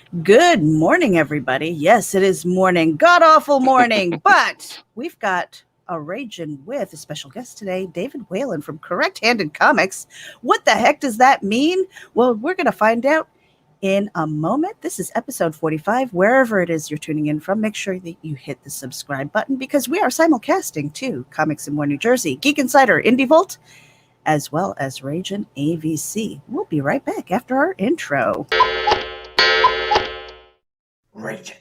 Good morning, everybody. Yes, it is morning, god awful morning, but we've got a raging with a special guest today, David Whalen from Correct Handed Comics. What the heck does that mean? Well, we're going to find out in a moment. This is episode 45. Wherever it is you're tuning in from, make sure that you hit the subscribe button because we are simulcasting to Comics in More New Jersey, Geek Insider, Indie Vault, as well as Ragin' AVC. We'll be right back after our intro. Ragin'.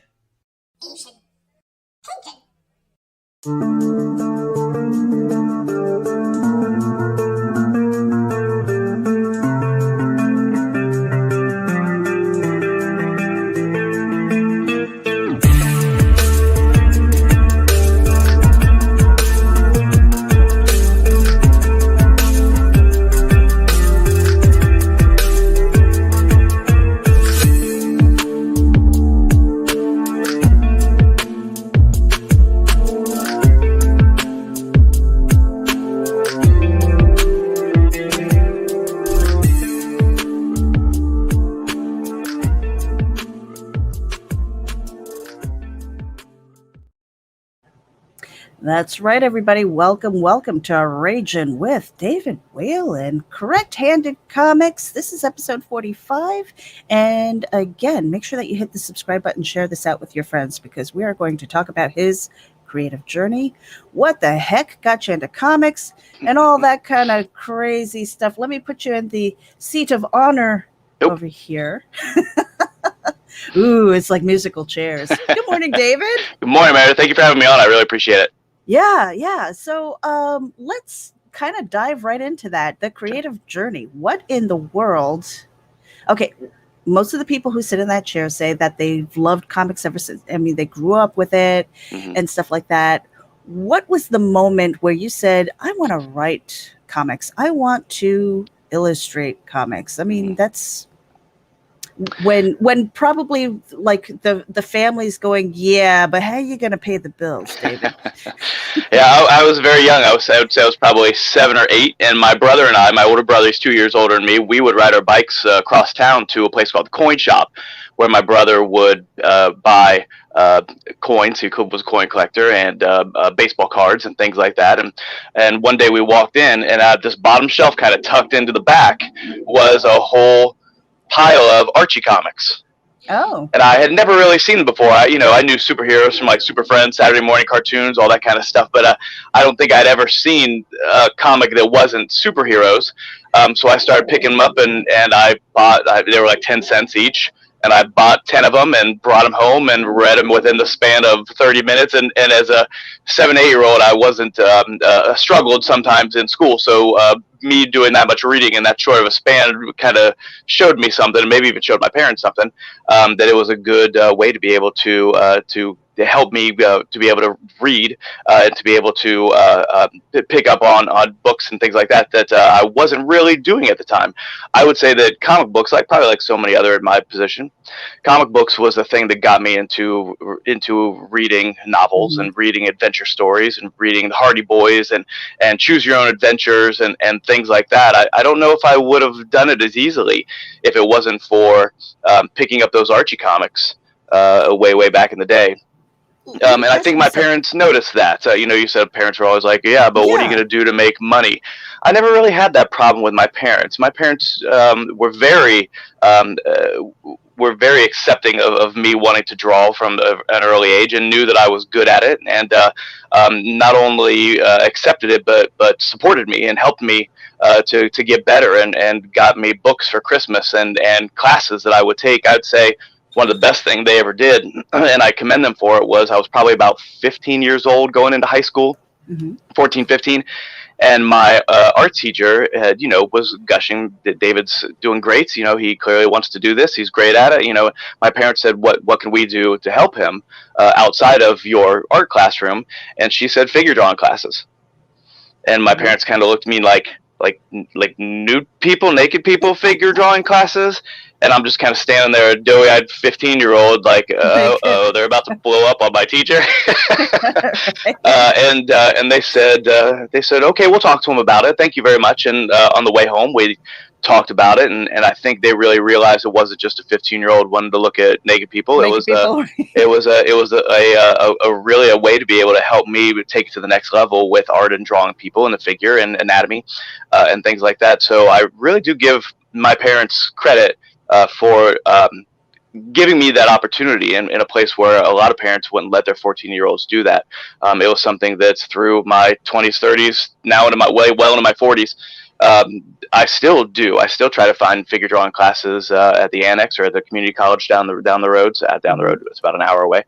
That's right, everybody. Welcome to Ragin' with David Whalen, Correct Handed Comics. This is episode 45. And again, make sure that you hit the subscribe button, share this out with your friends, because we are going to talk about his creative journey, what the heck got you into comics, and all that kind of crazy stuff. Let me put you in the seat of honor over here. Ooh, it's like musical chairs. Good morning, David. Good morning, Meredith. Thank you for having me on. I really appreciate it. Yeah. So let's kind of dive right into that. The creative journey. What in the world? Okay, most of the people who sit in that chair say that they've loved comics ever since. I mean, they grew up with it and stuff like that. What was the moment where you said, I want to write comics? I want to illustrate comics. I mean, that's when probably like the family's going, yeah, but how are you going to pay the bills, David? Yeah, I was very young. I would say I was probably 7 or 8, and my brother and I, my older brother, he's 2 years older than me, we would ride our bikes across town to a place called the Coin Shop, where my brother would buy coins. He was a coin collector, and baseball cards and things like that. And one day we walked in, and at this bottom shelf, kind of tucked into the back, was a whole pile of Archie comics. Oh. And I had never really seen them before. I knew superheroes from like Super Friends, Saturday morning cartoons, all that kind of stuff, but I don't think I'd ever seen a comic that wasn't superheroes. So I started picking them up, and I bought, they were like 10 cents each, and I bought 10 of them and brought them home and read them within the span of 30 minutes. And as a 7, 8-year-old, I wasn't struggled sometimes in school. So me doing that much reading in that short of a span kind of showed me something, and maybe even showed my parents something, that it was a good way to be able to help me to be able to read and to be able to pick up on books and things like that I wasn't really doing at the time. I would say that comic books, probably like so many other in my position, comic books was the thing that got me into reading novels and reading adventure stories and reading the Hardy Boys and Choose Your Own Adventures and things like that. I don't know if I would have done it as easily if it wasn't for picking up those Archie comics way back in the day. And I think my parents noticed that. You said parents were always like, yeah, but what are you going to do to make money? I never really had that problem with my parents. My parents were very accepting of me wanting to draw from an early age, and knew that I was good at it, and not only accepted it, but supported me and helped me to get better, and got me books for Christmas and classes that I would take. I'd say one of the best things they ever did, and I commend them for it, was I was probably about 15 years old going into high school, 14, 15. And my art teacher had, was gushing that David's doing great. He clearly wants to do this. He's great at it. My parents said, what can we do to help him outside of your art classroom? And she said, figure drawing classes. And my parents kind of looked at me like nude people, naked people figure drawing classes. And I'm just kind of standing there, a doughy-eyed 15-year-old, like, they're about to blow up on my teacher. And they said, okay, we'll talk to him about it. Thank you very much. And on the way home, we talked about it, and I think they really realized it wasn't just a 15-year-old wanting to look at naked people. Naked people. It was a really a way to be able to help me take it to the next level with art and drawing people and the figure and anatomy and things like that. So I really do give my parents credit for giving me that opportunity in a place where a lot of parents wouldn't let their 14-year-olds do that. It was something that's through my 20s, 30s, now into my well into my 40s. I still do. I still try to find figure drawing classes at the annex or at the community college down the road. Down the road, it's about an hour away.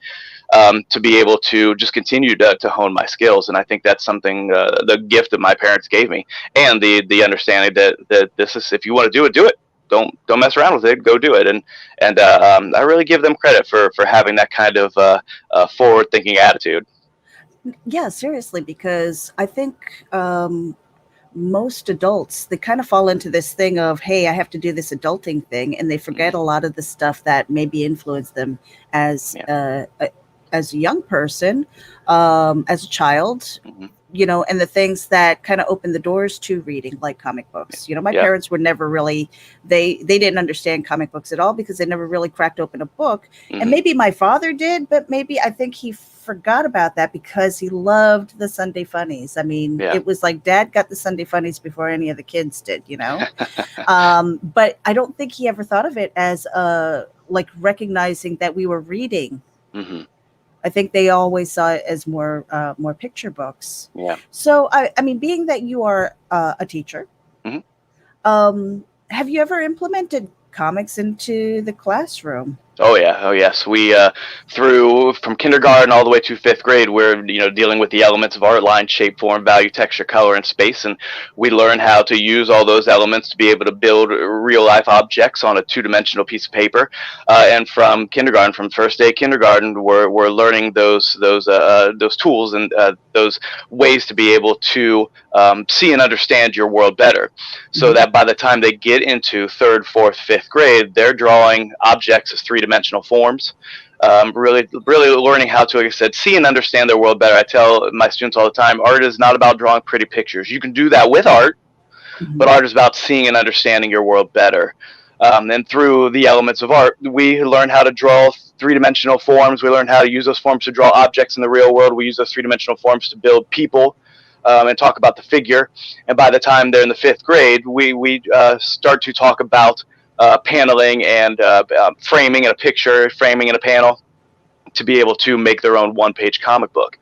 To be able to just continue to hone my skills, and I think that's something the gift that my parents gave me, and the understanding that this is, if you want to do it, do it. Don't mess around with it. Go do it. And I really give them credit for having that kind of forward thinking attitude. Yeah, seriously, because I think most adults, they kind of fall into this thing of, hey, I have to do this adulting thing, and they forget a lot of the stuff that maybe influenced them as as a young person, as a child. You know, and the things that kind of open the doors to reading, like comic books. You know, my parents were never really, they didn't understand comic books at all because they never really cracked open a book. And maybe my father did, but maybe I think he forgot about that because he loved the Sunday funnies. I mean, it was like Dad got the Sunday funnies before any of the kids did, you know. But I don't think he ever thought of it as like recognizing that we were reading. I think they always saw it as more picture books. Yeah. So I mean, being that you are a teacher, have you ever implemented comics into the classroom? Oh yeah, oh yes. We through from kindergarten all the way to 5th grade, we're dealing with the elements of art: line, shape, form, value, texture, color, and space, and we learn how to use all those elements to be able to build real life objects on a 2-dimensional piece of paper. And from kindergarten, from first day kindergarten, we're learning those tools and those ways to be able to see and understand your world better, so that by the time they get into 3rd, 4th, 5th grade, they're drawing objects as 3-dimensional forms. Really learning how to, like I said, see and understand their world better. I tell my students all the time, art is not about drawing pretty pictures. You can do that with art, but art is about seeing and understanding your world better. And through the elements of art, we learn how to draw 3-dimensional forms. We learn how to use those forms to draw objects in the real world. We use those 3-dimensional forms to build people. And talk about the figure. And by the time they're in the 5th grade, we start to talk about paneling and framing in a picture, framing in a panel, to be able to make their own 1-page comic book.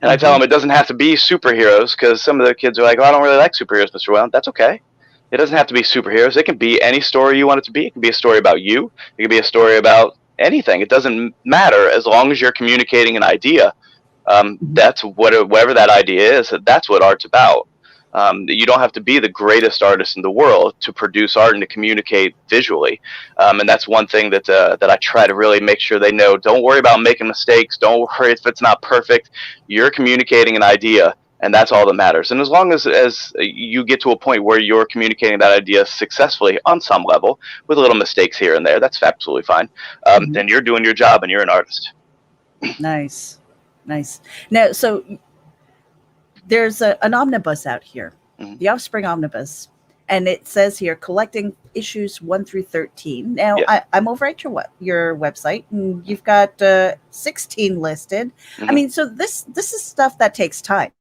And I tell them it doesn't have to be superheroes, because some of the kids are like, oh, I don't really like superheroes, Mr. Whalen. That's okay. It doesn't have to be superheroes. It can be any story you want it to be. It can be a story about you. It can be a story about anything. It doesn't matter, as long as you're communicating an idea. That's whatever that idea is. That's what art's about. You don't have to be the greatest artist in the world to produce art and to communicate visually. And that's one thing that I try to really make sure they know. Don't worry about making mistakes. Don't worry if it's not perfect. You're communicating an idea, and that's all that matters. And as long as you get to a point where you're communicating that idea successfully on some level, with little mistakes here and there, that's absolutely fine. Then you're doing your job and you're an artist. Nice. Now, so there's an omnibus out here, the Offspring Omnibus, and it says here collecting issues 1 through 13. Now, I'm over at your website, and you've got 16 listed. I mean, so this is stuff that takes time.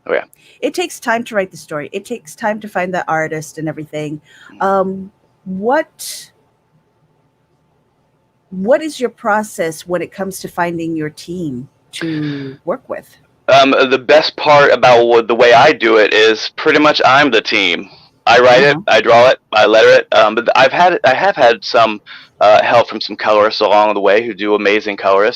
Oh yeah, it takes time to write the story. It takes time to find the artist and everything. What is your process when it comes to finding your team to work with? The best part about the way I do it is pretty much I'm the team. I write it, I draw it, I letter it. But I have had some help from some colorists along the way who do amazing coloring,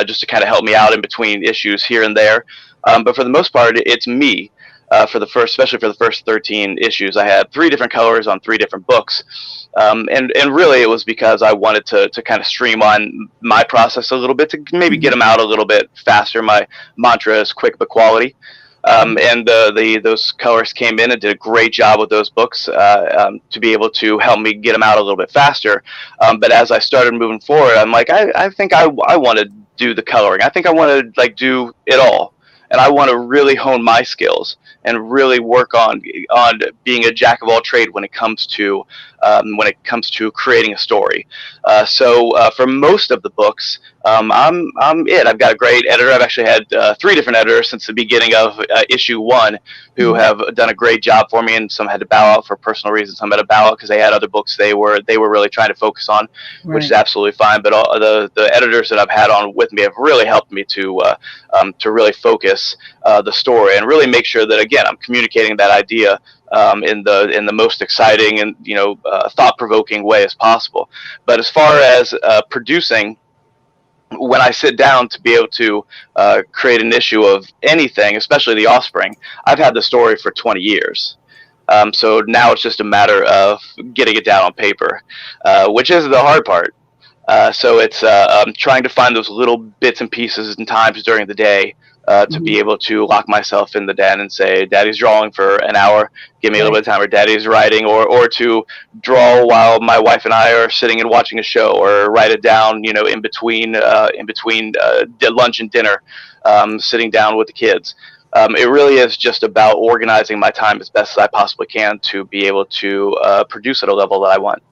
just to kind of help me out in between issues here and there. But for the most part, it's me. Especially for the first 13 issues, I had 3 different colors on 3 different books. And really it was because I wanted to kind of streamline my process a little bit, to maybe get them out a little bit faster. My mantra is quick but quality. And those colorists came in and did a great job with those books to be able to help me get them out a little bit faster. But as I started moving forward, I'm like, I think I want to do the coloring. I think I want to do it all. And I want to really hone my skills and really work on being a jack of all trade when it comes to creating a story. So for most of the books, I'm it. I've got a great editor. I've actually had 3 different editors since the beginning of issue 1 who have done a great job for me, and some had to bow out for personal reasons. Some had to bow out because they had other books they were really trying to focus on, which is absolutely fine. But all the editors that I've had on with me have really helped me to really focus the story and really make sure that, again, I'm communicating that idea in the most exciting and thought-provoking way as possible. But as far as producing, when I sit down to be able to create an issue of anything, especially The Offspring, I've had the story for 20 years. So now it's just a matter of getting it down on paper, which is the hard part. So it's trying to find those little bits and pieces and times during the day to be able to lock myself in the den and say, Daddy's drawing for an hour, give me a little bit of time, or Daddy's writing, or to draw while my wife and I are sitting and watching a show, or write it down, in between lunch and dinner, sitting down with the kids. It really is just about organizing my time as best as I possibly can to be able to produce at a level that I want.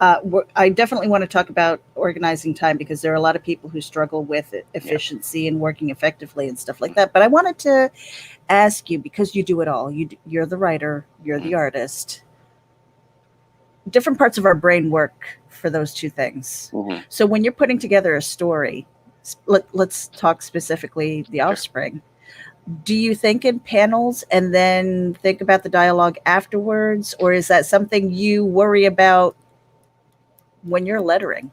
I definitely want to talk about organizing time, because there are a lot of people who struggle with efficiency and working effectively and stuff like that. But I wanted to ask you, because you do it all. You're the writer, you're the artist. Different parts of our brain work for those two things. So when you're putting together a story, let's talk specifically The Offspring. Do you think in panels and then think about the dialogue afterwards? Or is that something you worry about when you're lettering?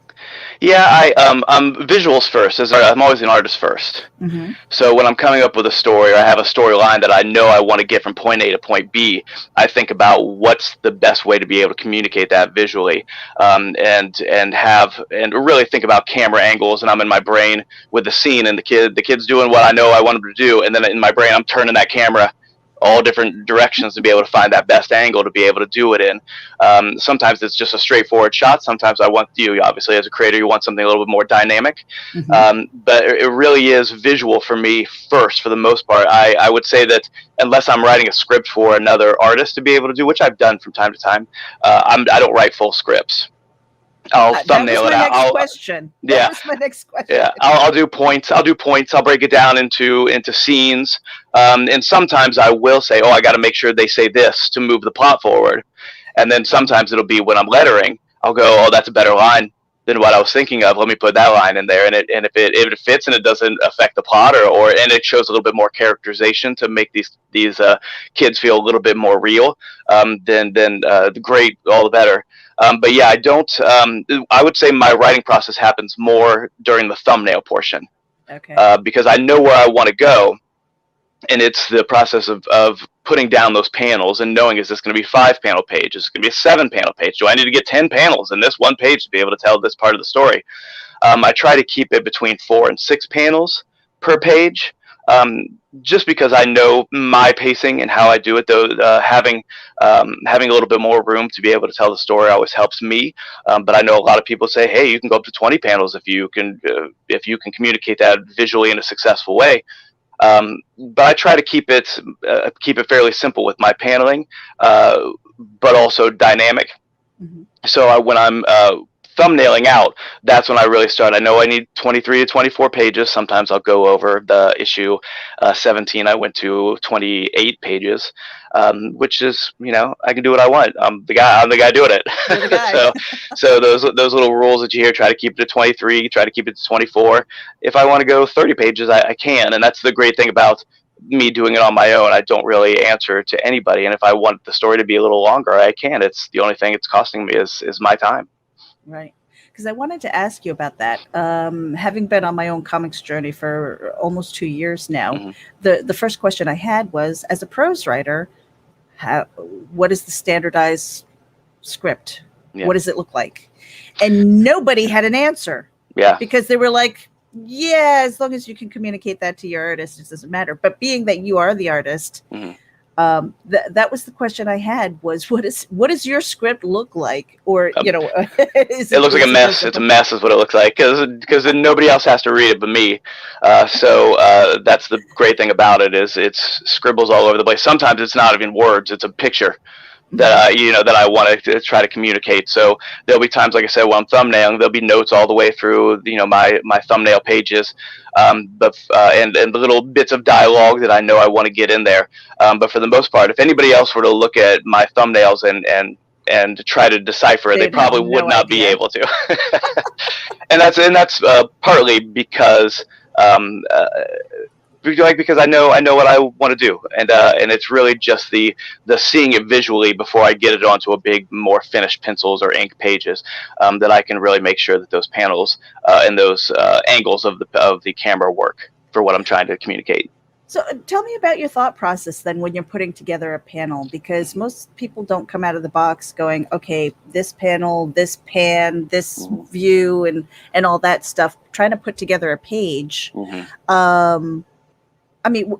Yeah, I'm visuals first. I'm always an artist first. So when I'm coming up with a story, or I have a storyline that I know I want to get from point A to point B, I think about what's the best way to be able to communicate that visually, and really think about camera angles. And I'm in my brain with the scene, and the kid's doing what I know I want him to do, and then in my brain I'm turning that camera all different directions to be able to find that best angle to be able to do it in. Sometimes it's just a straightforward shot. Sometimes I want obviously as a creator, you want something a little bit more dynamic. But it really is visual for me first, for the most part. I would say that unless I'm writing a script for another artist to be able to do, which I've done from time to time, I don't write full scripts. I'll thumbnail it out. That was my next question. Yeah, I'll do points. I'll break it down into scenes. And sometimes I will say, I got to make sure they say this to move the plot forward. And then sometimes it'll be when I'm lettering, I'll go, that's a better line than what I was thinking of. Let me put that line in there. And if it fits and it doesn't affect the plot, and it shows a little bit more characterization to make these kids feel a little bit more real, then great, all the better. But yeah, I would say my writing process happens more during the thumbnail portion. Okay. Because I know where I want to go, and it's the process of putting down those panels and knowing, is this going to be 5-panel page? Is it going to be a 7-panel page? Do I need to get 10 panels in this one page to be able to tell this part of the story? I try to keep it between 4 and 6 panels per page. Just because I know my pacing and how I do it, though, having a little bit more room to be able to tell the story always helps me. But I know a lot of people say, hey, you can go up to 20 panels if you can communicate that visually in a successful way. But I try to keep it fairly simple with my paneling, but also dynamic. So when I'm thumbnailing out, that's when I really start. I know I need 23 to 24 pages. Sometimes I'll go over the issue 17. I went to 28 pages, which is, I can do what I want. I'm the guy doing it. You're the guy. so those little rules that you hear, try to keep it to 23, try to keep it to 24. If I want to go 30 pages, I can. And that's the great thing about me doing it on my own. I don't really answer to anybody. And if I want the story to be a little longer, I can. It's the only thing it's costing me is my time. Right. Because I wanted to ask you about that. Having been on my own comics journey for almost 2 years now, the first question I had was, as a prose writer, what is the standardized script? Yeah. What does it look like? And nobody had an answer. Yeah. Because they were like, as long as you can communicate that to your artist, it doesn't matter. But being that you are the artist, That was the question I had, was what does your script look like? Or, Um, is It looks like a is mess. It's a mess, is what it looks like, because then nobody else has to read it but me. So that's the great thing about it, is it's scribbles all over the place. Sometimes it's not even words; it's a picture that that I want to try to communicate. So there'll be times, like I said, when I'm thumbnailing, there'll be notes all the way through my thumbnail pages, and the little bits of dialogue that I know I want to get in there. But for the most part, if anybody else were to look at my thumbnails and try to decipher it, they They'd have probably would no not be idea. able to. And that's partly because because I know what I want to do, and it's really just the seeing it visually before I get it onto a big, more finished pencils or ink pages, that I can really make sure that those panels and those angles of the camera work for what I'm trying to communicate. So tell me about your thought process then when you're putting together a panel, because most people don't come out of the box going, okay, this panel, this pan, this view, and all that stuff, trying to put together a page. Mm-hmm. I mean,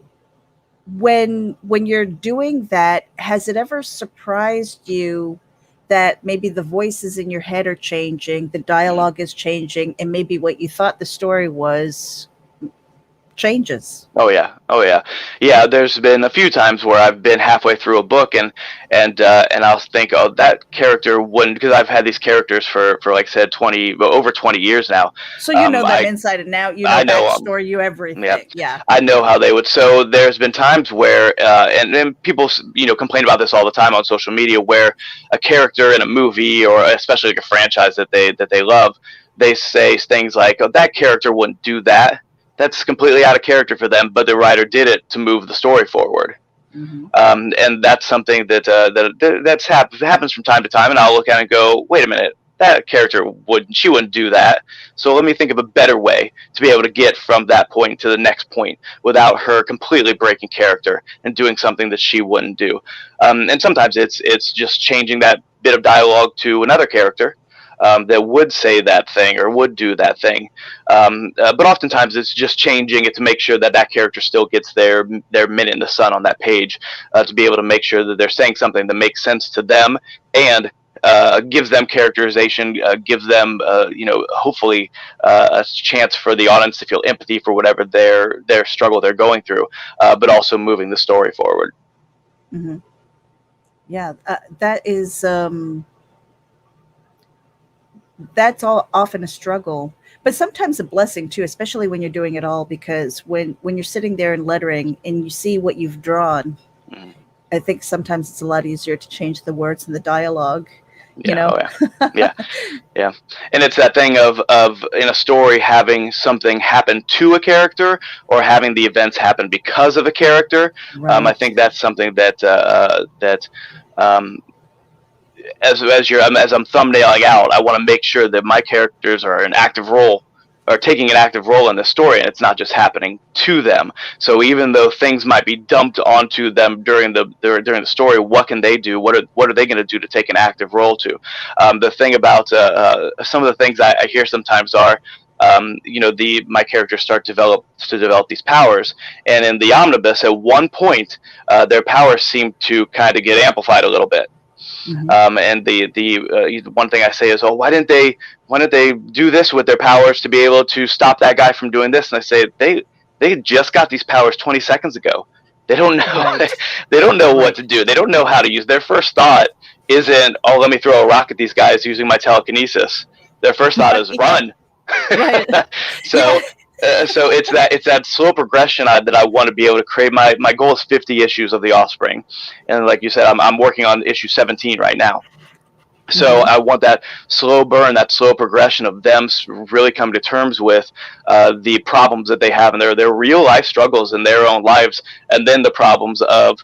when you're doing that, has it ever surprised you that maybe the voices in your head are changing, the dialogue is changing, and maybe what you thought the story was changes? Oh yeah. There's been a few times where I've been halfway through a book and I'll think, oh, that character wouldn't, because I've had these characters for like I said, over 20 years now. So you know them inside and out. You know backstory, you everything. Yeah. I know how they would. So there's been times where, and people complain about this all the time on social media, where a character in a movie, or especially like a franchise that they love, they say things like, oh, that character wouldn't do that. That's completely out of character for them, but the writer did it to move the story forward. Mm-hmm. And that's something that happens from time to time, and I'll look at it and go, wait a minute, that character wouldn't do that. So let me think of a better way to be able to get from that point to the next point without her completely breaking character and doing something that she wouldn't do. And sometimes it's just changing that bit of dialogue to another character that would say that thing or would do that thing. But oftentimes it's just changing it to make sure that character still gets their minute in the sun on that page, to be able to make sure that they're saying something that makes sense to them and gives them characterization, gives them, hopefully a chance for the audience to feel empathy for whatever their struggle they're going through, but also moving the story forward. Mm-hmm. Yeah, that is... that's all often a struggle, but sometimes a blessing too, especially when you're doing it all, because when you're sitting there in lettering and you see what you've drawn, I think sometimes it's a lot easier to change the words and the dialogue. Yeah. And it's that thing of in a story having something happen to a character or having the events happen because of a character. Right. I think that's something that as I'm thumbnailing out, I want to make sure that my characters are taking an active role in the story, and it's not just happening to them. So even though things might be dumped onto them during the story, what can they do? What are they going to do to take an active role to? The thing about some of the things I hear sometimes are, my characters start to develop these powers, and in the omnibus, at one point, their powers seem to kind of get amplified a little bit. Mm-hmm. And the one thing I say is, oh, why didn't they do this with their powers to be able to stop that guy from doing this? And I say they just got these powers 20 seconds ago. They don't know. Right. They don't know what to do. They don't know how to use. Their first thought isn't, oh, let me throw a rock at these guys using my telekinesis. Their first thought is run. Right. So. So it's that slow progression that I want to be able to create. My goal is 50 issues of the Offspring, and like you said, I'm working on issue 17 right now. So mm-hmm. I want that slow burn, that slow progression of them really coming to terms with the problems that they have in their real life struggles in their own lives, and then the problems of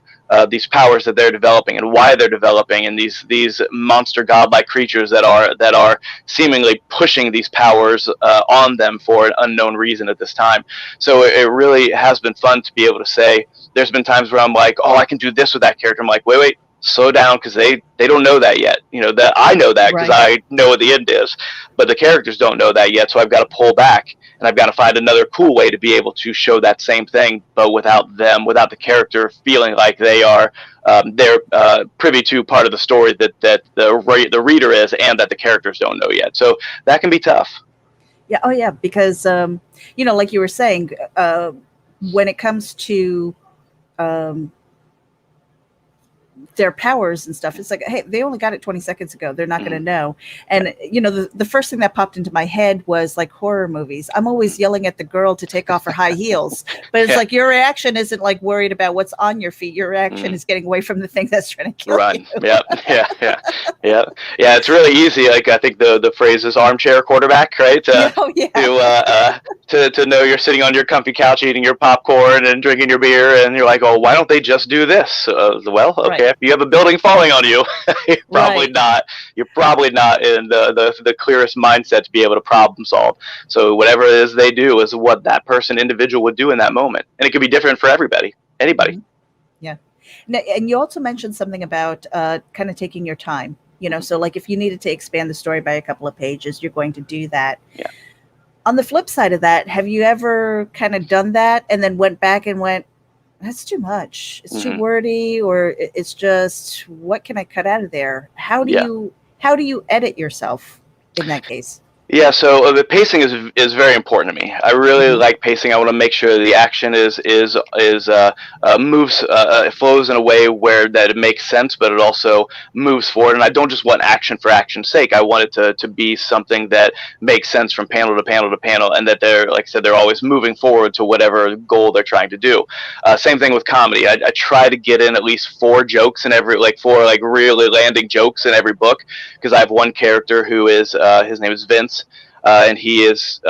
these powers that they're developing and why they're developing, and these monster godlike creatures that are seemingly pushing these powers on them for an unknown reason at this time. So it really has been fun to be able to say. There's been times where I'm like, oh, I can do this with that character. I'm like, wait. slow down, because they don't know that yet. That I know that because Right. I know what the end is, but the characters don't know that yet. So I've got to pull back, and I've got to find another cool way to be able to show that same thing, but without the character feeling like they're privy to part of the story that the reader is, and that the characters don't know yet. So that can be tough. Yeah. Oh, yeah. Because, like you were saying, when it comes to um, their powers and stuff, it's like, hey, they only got it 20 seconds ago. They're not going to know. And, the first thing that popped into my head was like horror movies. I'm always yelling at the girl to take off her high heels, but it's like your reaction isn't like worried about what's on your feet. Your reaction is getting away from the thing that's trying to kill Run. you. Yeah. It's really easy. Like, I think the phrase is armchair quarterback, right? To know you're sitting on your comfy couch eating your popcorn and drinking your beer, and you're like, oh, why don't they just do this? Well, okay, Right. if you have a building falling on you, you're probably Right. not. You're probably not in the clearest mindset to be able to problem solve. So whatever it is they do is what that individual would do in that moment, and it could be different for anybody. Mhm. Yeah. And you also mentioned something about kind of taking your time. So like if you needed to expand the story by a couple of pages, you're going to do that. Yeah. On the flip side of that, have you ever kind of done that and then went back and went, that's too much. It's too wordy, or it's just, what can I cut out of there? How do you edit yourself in that case? Yeah, so the pacing is very important to me. I really like pacing. I want to make sure the action moves, it flows in a way where that it makes sense, but it also moves forward. And I don't just want action for action's sake. I want it to be something that makes sense from panel to panel to panel, and that they're, like I said, they're always moving forward to whatever goal they're trying to do. Same thing with comedy. I try to get in at least 4 jokes in every, four really landing jokes in every book, because I have one character who is his name is Vince. And he is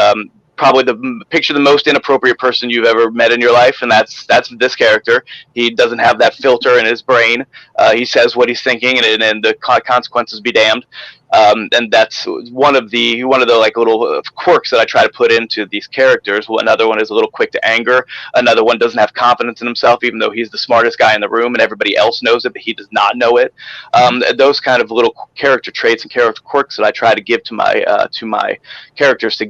probably the most inappropriate person you've ever met in your life, and that's this character. He doesn't have that filter in his brain. He says what he's thinking, and the consequences be damned. And that's one of the little quirks that I try to put into these characters. Another one is a little quick to anger. Another one doesn't have confidence in himself, even though he's the smartest guy in the room and everybody else knows it, but he does not know it. Those kind of little character traits and character quirks that I try to give to my characters, to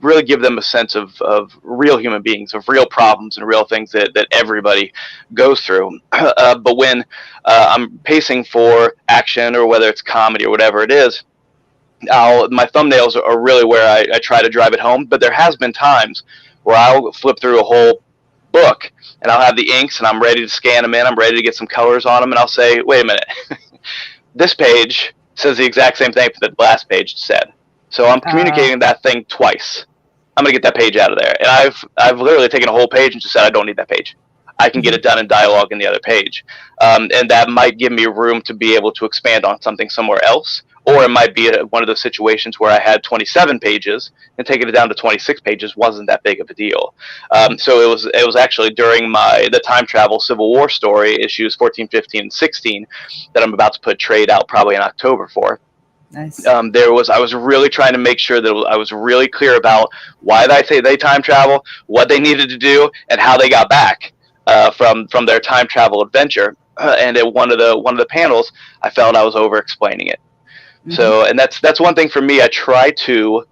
really give them a sense of real human beings, of real problems and real things that everybody goes through. But when I'm pacing for action, or whether it's comedy or whatever it is, my thumbnails are really where I try to drive it home. But there has been times where I'll flip through a whole book, and I'll have the inks, and I'm ready to scan them in. I'm ready to get some colors on them, and I'll say, wait a minute, this page says the exact same thing that the last page said. So I'm communicating that thing twice. I'm gonna get that page out of there. And I've literally taken a whole page and just said, I don't need that page. I can get it done in dialogue in the other page. And that might give me room to be able to expand on something somewhere else. Or it might be one of those situations where I had 27 pages, and taking it down to 26 pages wasn't that big of a deal. So it was actually during the time travel Civil War story, issues 14, 15, and 16, that I'm about to put trade out probably in October for. Nice. I was really trying to make sure that I was really clear about why they time travel, what they needed to do, and how they got back from their time travel adventure. And at one of the panels, I felt I was over explaining it. So, and that's one thing for me. I try to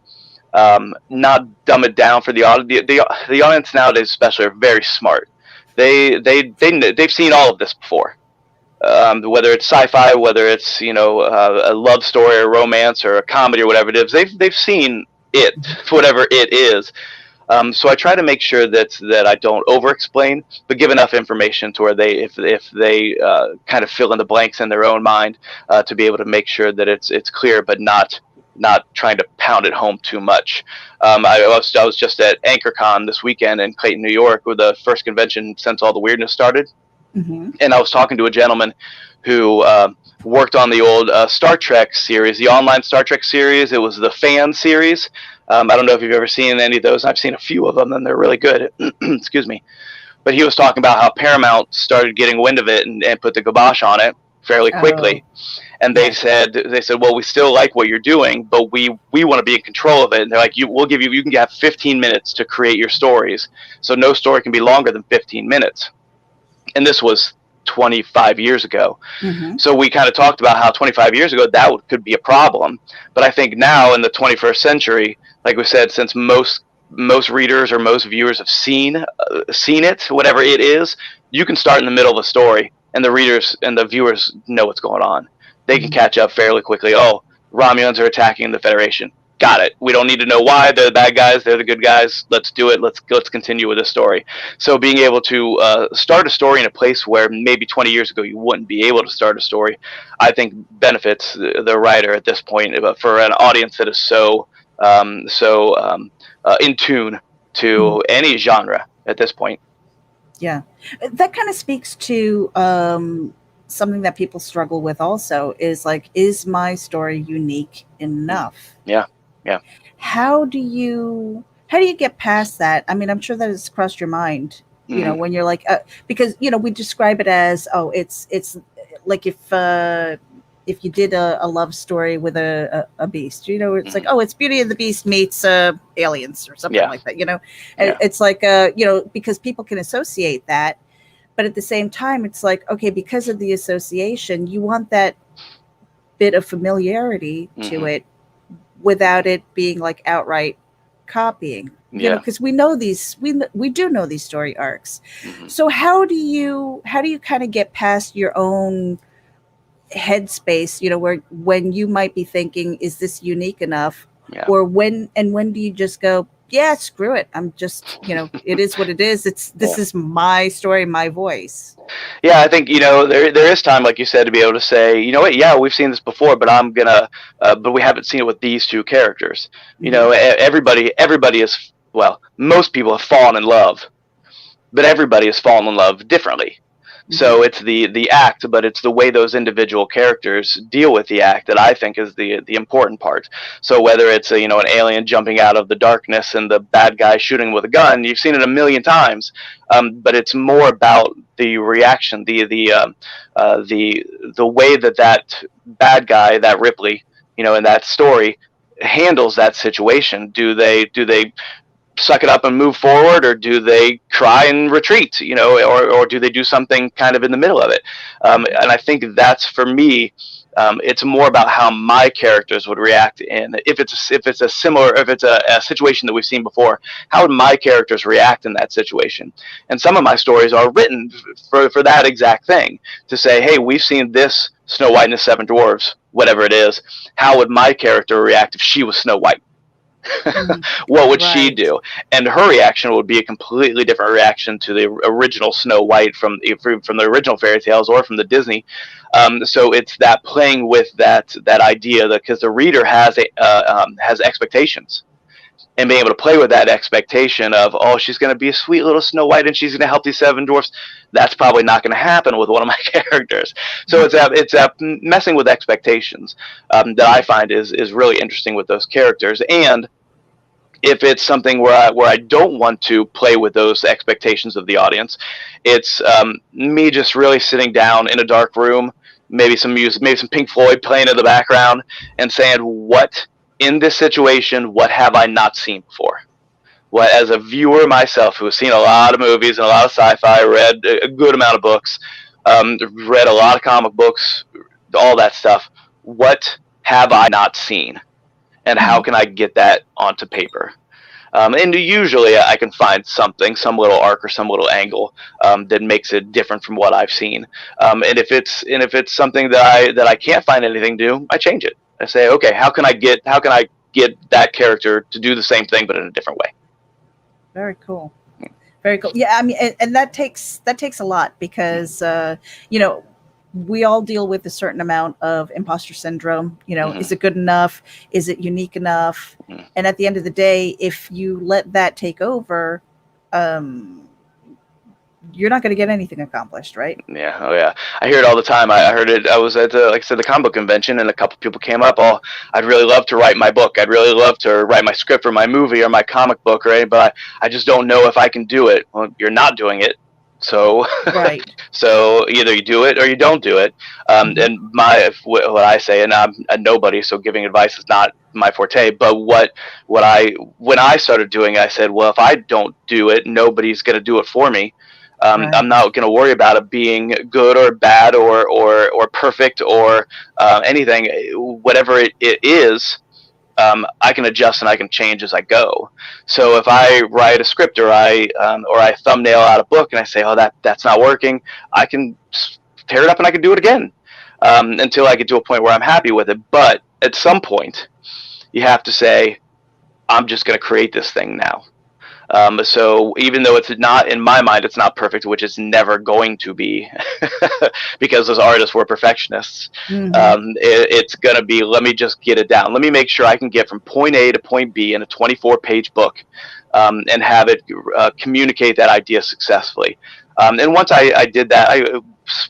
not dumb it down for the audience. The audience nowadays, especially, are very smart. They've seen all of this before. Whether it's sci-fi, whether it's a love story, or romance, or a comedy, or whatever it is, they've seen it, whatever it is. So I try to make sure that I don't over-explain, but give enough information to where if they kind of fill in the blanks in their own mind, to be able to make sure that it's clear, but not trying to pound it home too much. I was just at AnchorCon this weekend in Clayton, New York, with the first convention since all the weirdness started. And I was talking to a gentleman who worked on the old Star Trek series, the online Star Trek series. It was the Fan series. I don't know if you've ever seen any of those. I've seen a few of them, and they're really good. Excuse me. But he was talking about how Paramount started getting wind of it and put the kibosh on it fairly quickly. And they said, well, we still like what you're doing, but we want to be in control of it. And they're like, you can have 15 minutes to create your stories. So no story can be longer than 15 minutes. And this was 25 years ago. Mm-hmm. So we kind of talked about how 25 years ago that could be a problem. But I think now in the 21st century, like we said, since most readers or most viewers have seen it, whatever it is, you can start in the middle of a story, and the readers and the viewers know what's going on. They can catch up fairly quickly. Oh, Romulans are attacking the Federation. Got it. We don't need to know why. They're the bad guys. They're the good guys. Let's do it. Let's continue with the story. So being able to start a story in a place where maybe 20 years ago you wouldn't be able to start a story, I think benefits the writer at this point. For an audience that is so in tune to any genre at this point. Yeah, that kind of speaks to something that people struggle with also, is like, is my story unique enough? Yeah. How do you get past that? I mean, I'm sure that has crossed your mind, you know, when you're like, because, you know, we describe it as, oh, it's like if you did a love story with a beast, you know, it's like, oh, it's Beauty and the Beast meets aliens or something like that, you know. And it's like, you know, because people can associate that, but at the same time, it's like, okay, because of the association, you want that bit of familiarity to it without it being like outright copying, you know, because we know these, we do know these story arcs. So how do you kind of get past your own headspace, you know, where when you might be thinking, is this unique enough? Or when do you just go, yeah, screw it, I'm just, you know, it is what it is, this is my story, my voice. Yeah, I think, you know, there is time, like you said, to be able to say, you know what, yeah, we've seen this before, but I'm gonna but we haven't seen it with these two characters. You know, everybody is, well, most people have fallen in love, but everybody has fallen in love differently. So it's the act, but it's the way those individual characters deal with the act that I think is the important part. So whether it's an alien jumping out of the darkness and the bad guy shooting with a gun, you've seen it a million times, but it's more about the reaction, the way that bad guy, that Ripley, you know, in that story, handles that situation. Do they suck it up and move forward, or do they cry and retreat, you know, or do they do something kind of in the middle of it? And I think that's, for me, it's more about how my characters would react, and if it's a situation that we've seen before, how would my characters react in that situation? And some of my stories are written for that exact thing, to say, hey, we've seen this Snow White and the Seven Dwarfs, whatever it is, how would my character react if she was Snow White? What would she do? And her reaction would be a completely different reaction to the original Snow White from the original fairy tales or from the Disney. So it's that playing with that idea, that because the reader has expectations, and being able to play with that expectation of, oh, she's going to be a sweet little Snow White and she's going to help these seven dwarfs. That's probably not going to happen with one of my characters. So it's messing with expectations that I find is really interesting with those characters. And if it's something where I don't want to play with those expectations of the audience, it's me just really sitting down in a dark room, maybe some music, maybe some Pink Floyd playing in the background, and saying, what in this situation, what have I not seen before? What, as a viewer myself, who has seen a lot of movies and a lot of sci-fi, read a good amount of books, read a lot of comic books, all that stuff, what have I not seen? And how can I get that onto paper? And usually I can find something, some little arc or some little angle that makes it different from what I've seen. And if it's something that I can't find anything to do, I change it. I say, okay, how can I get that character to do the same thing but in a different way? Very cool. Very cool. Yeah, I mean, and that takes a lot, because you know, we all deal with a certain amount of imposter syndrome. You know, is it good enough? Is it unique enough? And at the end of the day, if you let that take over, you're not going to get anything accomplished, right? Yeah. Oh, yeah. I hear it all the time. I heard it. I was at like I said, the comic book convention, and a couple people came up. Oh, I'd really love to write my book. I'd really love to write my script for my movie or my comic book, right? But I just don't know if I can do it. Well, you're not doing it. So, so either you do it or you don't do it. And what I say, and I'm a nobody, so giving advice is not my forte. But when I started doing it, I said, well, if I don't do it, nobody's going to do it for me. Right. I'm not going to worry about it being good or bad or perfect or anything. Whatever it is, I can adjust and I can change as I go. So if I write a script or I thumbnail out a book and I say, oh, that's not working, I can tear it up and I can do it again until I get to a point where I'm happy with it. But at some point, you have to say, I'm just going to create this thing now. So even though it's not, in my mind, it's not perfect, which it's never going to be because those artists were perfectionists. It's going to be, let me just get it down. Let me make sure I can get from point A to point B in a 24-page book and have it communicate that idea successfully. And once I did that,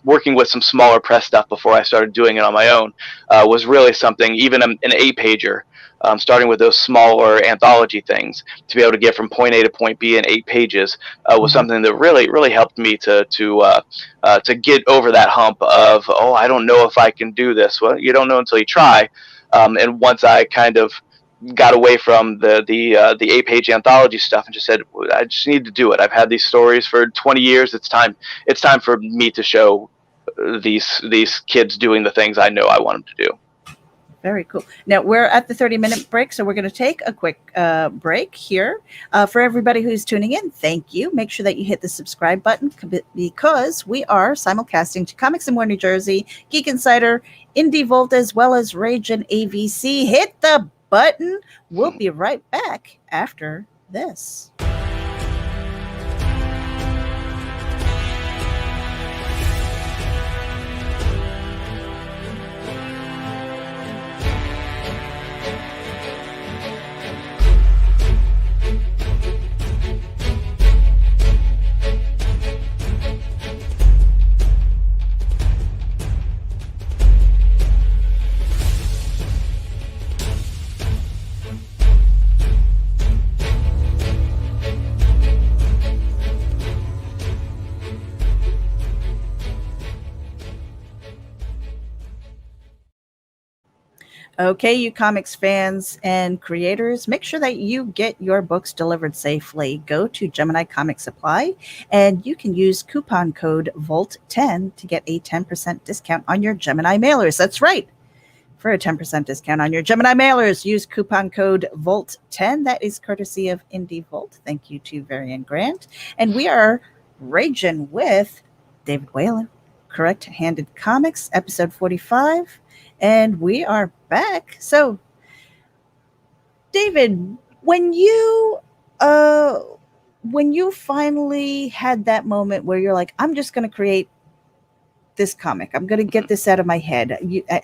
working with some smaller press stuff before I started doing it on my own was really something, even an 8-pager. Starting with those smaller anthology things, to be able to get from point A to point B in 8 pages was something that really helped me to get over that hump of, oh, I don't know if I can do this. Well, you don't know until you try. And once I kind of got away from the 8-page anthology stuff and just said, I just need to do it. I've had these stories for 20 years. It's time for me to show these kids doing the things I know I want them to do. Very cool. Now we're at the 30-minute break, so we're going to take a quick break here. For everybody who's tuning in, thank you. Make sure that you hit the subscribe button because we are simulcasting to Comics and More New Jersey, Geek Insider, Indie Volt, as well as RAGIN AVC. Hit the button. We'll be right back after this. Okay, you comics fans and creators, make sure that you get your books delivered safely. Go to Gemini Comic Supply and you can use coupon code VOLT10 to get a 10% discount on your Gemini mailers. That's right. For a 10% discount on your Gemini mailers, use coupon code VOLT10. That is courtesy of Indie Volt. Thank you to Varian Grant. And we are raging with David Whalen, Correct Handed Comics, episode 45. And we are back. So, David, when you finally had that moment where you're like, I'm just going to create this comic, I'm going to get this out of my head.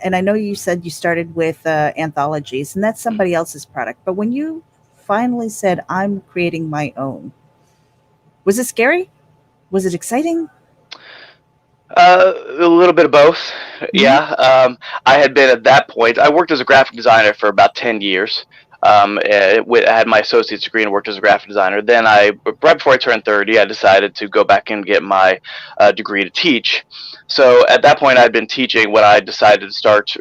And I know you said you started with anthologies, and that's somebody else's product. But when you finally said, I'm creating my own, was it scary? Was it exciting? A little bit of both. Yeah. I had been at that point, I worked as a graphic designer for about 10 years. I had my associate's degree and worked as a graphic designer. Then right before I turned 30, I decided to go back and get my degree to teach. So at that point, I'd been teaching when I decided to start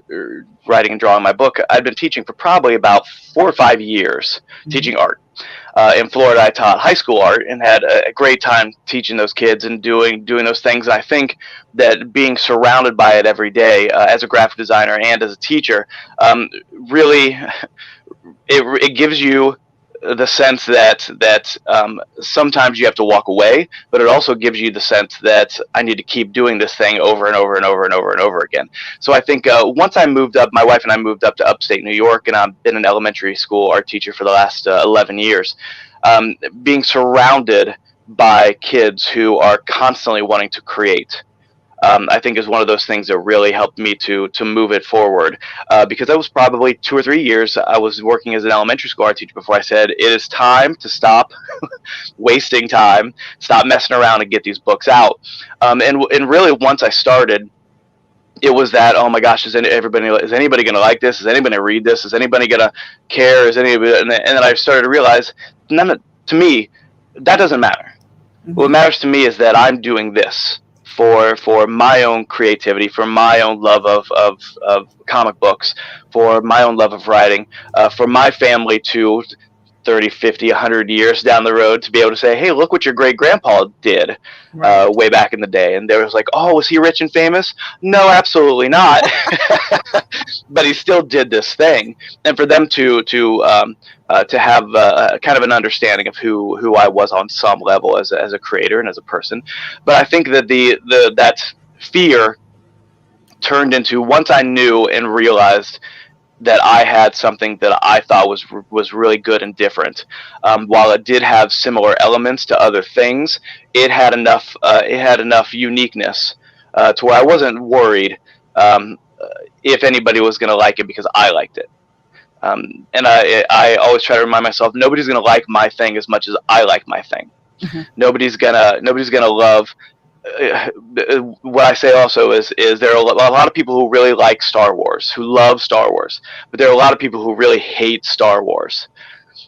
writing and drawing my book. I'd been teaching for probably about 4 or 5 years, teaching art. In Florida, I taught high school art and had a great time teaching those kids and doing those things. And I think that being surrounded by it every day as a graphic designer and as a teacher really it gives you the sense that sometimes you have to walk away, but it also gives you the sense that I need to keep doing this thing over and over and over and over and over again. So I think once I moved up, my wife and I moved up to upstate New York, and I've been an elementary school art teacher for the last 11 years. Being surrounded by kids who are constantly wanting to create, I think is one of those things that really helped me to move it forward. Because that was probably 2 or 3 years I was working as an elementary school art teacher before I said, it is time to stop wasting time, stop messing around and get these books out. And really once I started, it was that, oh my gosh, is anybody going to like this? Is anybody going to read this? Is anybody going to care? And then I started to realize, to me, that doesn't matter. What matters to me is that I'm doing this for my own creativity, for my own love of comic books, for my own love of writing, for my family to 30, 50, 100 years down the road to be able to say, hey, look what your great grandpa did way back in the day. And they was like, oh, was he rich and famous? No, absolutely not. But he still did this thing. And for them to have kind of an understanding of who I was on some level as a creator and as a person. But I think that that fear turned into, once I knew and realized that I had something that I thought was really good and different. While it did have similar elements to other things, it had enough uniqueness to where I wasn't worried if anybody was going to like it because I liked it. And I always try to remind myself, nobody's going to like my thing as much as I like my thing. Mm-hmm. Nobody's gonna love. What I say also is there are a lot of people who really like Star Wars, who love Star Wars, but there are a lot of people who really hate Star Wars.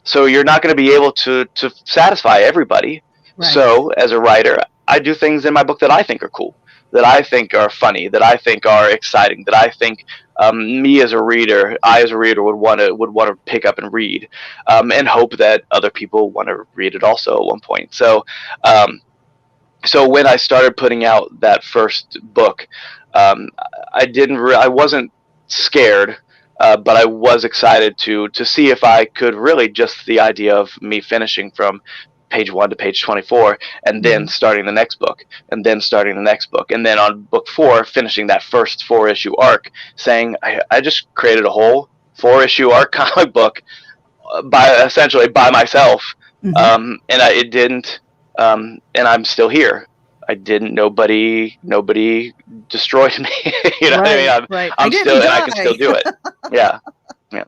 So you're not going to be able to satisfy everybody. Right. So as a writer, I do things in my book that I think are cool, that I think are funny, that I think are exciting, that I think I as a reader would want to pick up and read, and hope that other people want to read it also at one point. So. So when I started putting out that first book, I wasn't scared, but I was excited to see if I could really, just the idea of me finishing from page 1 to page 24 and then starting the next book and then starting the next book. And then on book 4, finishing that first 4-issue arc, saying I just created a whole 4-issue arc comic book essentially by myself. Mm-hmm. And it didn't. And I'm still here. Nobody destroyed me. You know what I mean? I'm still, and I can still do it. Yeah. Yeah.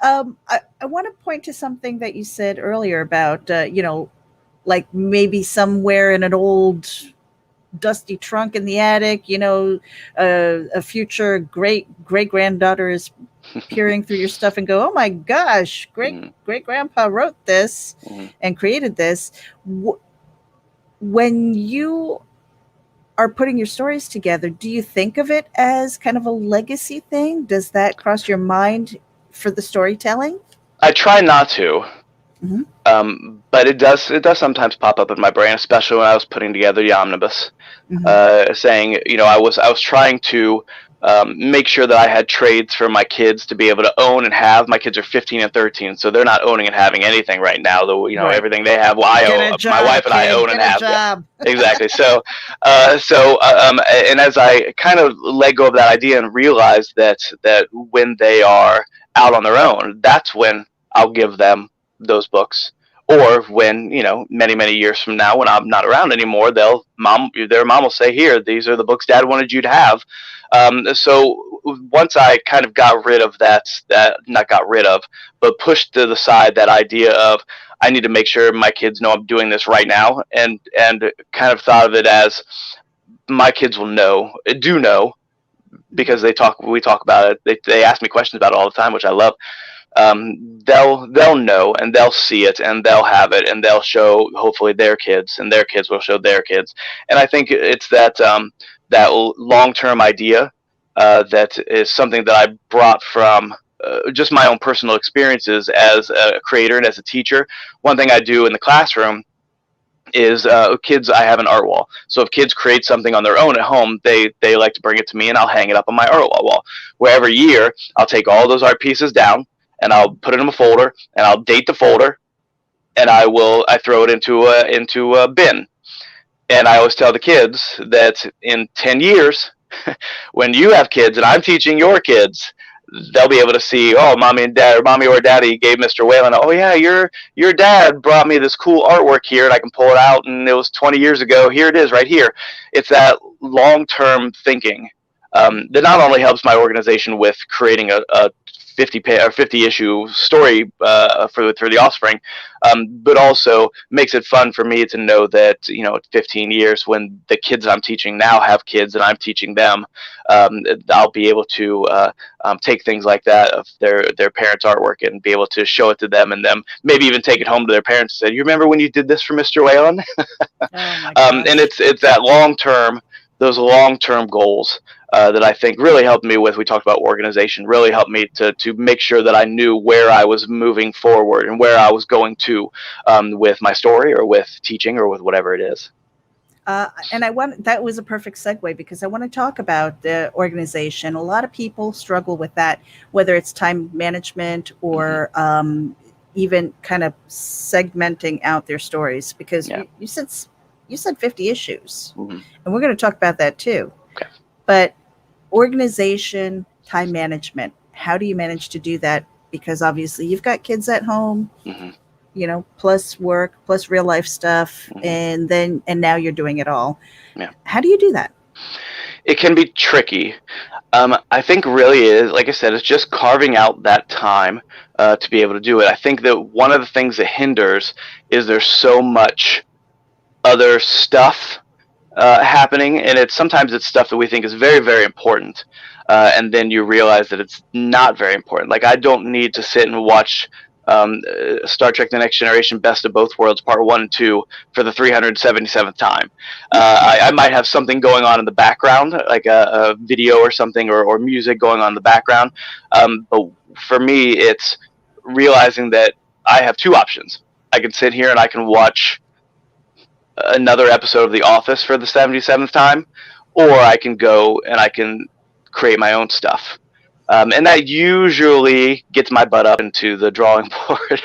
I want to point to something that you said earlier about, like maybe somewhere in an old dusty trunk in the attic, a future great granddaughter is peering through your stuff and go, oh my gosh, great grandpa wrote this and created this. When you are putting your stories together, do you think of it as kind of a legacy thing? Does that cross your mind for the storytelling? I try not to. Mm-hmm. But it does sometimes pop up in my brain, especially when I was putting together the omnibus, saying, I was trying to make sure that I had trades for my kids to be able to own and have. My kids are 15 and 13, so they're not owning and having anything right now. Though everything they have, I own. My wife and I own and have. Yeah, exactly. So, and as I kind of let go of that idea and realized that when they are out on their own, that's when I'll give them those books. Or when, many years from now, when I'm not around anymore, their mom will say, here, these are the books Dad wanted you to have. So once I kind of got rid of but pushed to the side that idea of, I need to make sure my kids know I'm doing this right now, and kind of thought of it as, my kids will know, because we talk about it. They ask me questions about it all the time, which I love. They'll know, and they'll see it, and they'll have it, and they'll show hopefully their kids, and their kids will show their kids. And I think it's that long-term idea that is something that I brought from just my own personal experiences as a creator and as a teacher. One thing I do in the classroom is kids, I have an art wall. So if kids create something on their own at home, they like to bring it to me, and I'll hang it up on my art wall. Where every year I'll take all those art pieces down, and I'll put it in a folder, and I'll date the folder, and I throw it into a bin. And I always tell the kids that in 10 years, when you have kids and I'm teaching your kids, they'll be able to see, oh, mommy or daddy gave Mr. Whalen, oh yeah, your dad brought me this cool artwork here, and I can pull it out, and it was 20 years ago. Here it is, right here. It's that long-term thinking that not only helps my organization with creating a 50-issue story for the Offspring, but also makes it fun for me to know that 15 years, when the kids I'm teaching now have kids and I'm teaching them, I'll be able to take things like that of their parents' artwork and be able to show it to them, and them maybe even take it home to their parents and say, you remember when you did this for Mr. Whalen? And it's that long-term, those long-term goals that I think really helped me with, we talked about organization, really helped me to make sure that I knew where I was moving forward and where I was going to with my story or with teaching or with whatever it is. And that was a perfect segue, because I want to talk about the organization. A lot of people struggle with that, whether it's time management or even kind of segmenting out their stories, because you said 50 issues, and we're going to talk about that too. Okay. But organization, time management, how do you manage to do that? Because obviously you've got kids at home, you know, plus work, plus real life stuff, and now you're doing it all. Yeah. How do you do that? It can be tricky. I think really is, like I said, it's just carving out that time to be able to do it. I think that one of the things that hinders is there's so much other stuff happening, and sometimes it's stuff that we think is very, very important, and then you realize that it's not very important. Like, I don't need to sit and watch Star Trek: The Next Generation Best of Both Worlds Part 1 and 2 for the 377th time. I might have something going on in the background, like a video or something, or music going on in the background. But for me, it's realizing that I have two options. I can sit here and I can watch another episode of The Office for the 77th time, or I can go and I can create my own stuff. And that usually gets my butt up into the drawing board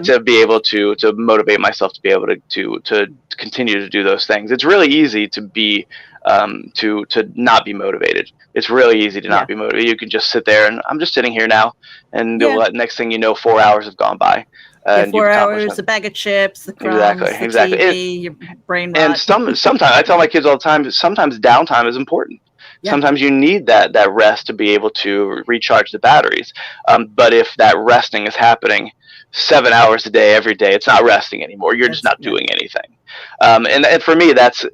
to be able to motivate myself to be able to continue to do those things. It's really easy to be to not be motivated. It's really easy to not be motivated. You can just sit there, and I'm just sitting here now, and next thing you know, 4 hours have gone by. 4 hours, a bag of chips, the crumbs, the TV, your brain rot. And sometimes I tell my kids all the time, sometimes downtime is important. Yeah. Sometimes you need that rest to be able to recharge the batteries. But if that resting is happening 7 hours a day, every day, it's not resting anymore. You're just not doing anything. And for me, that's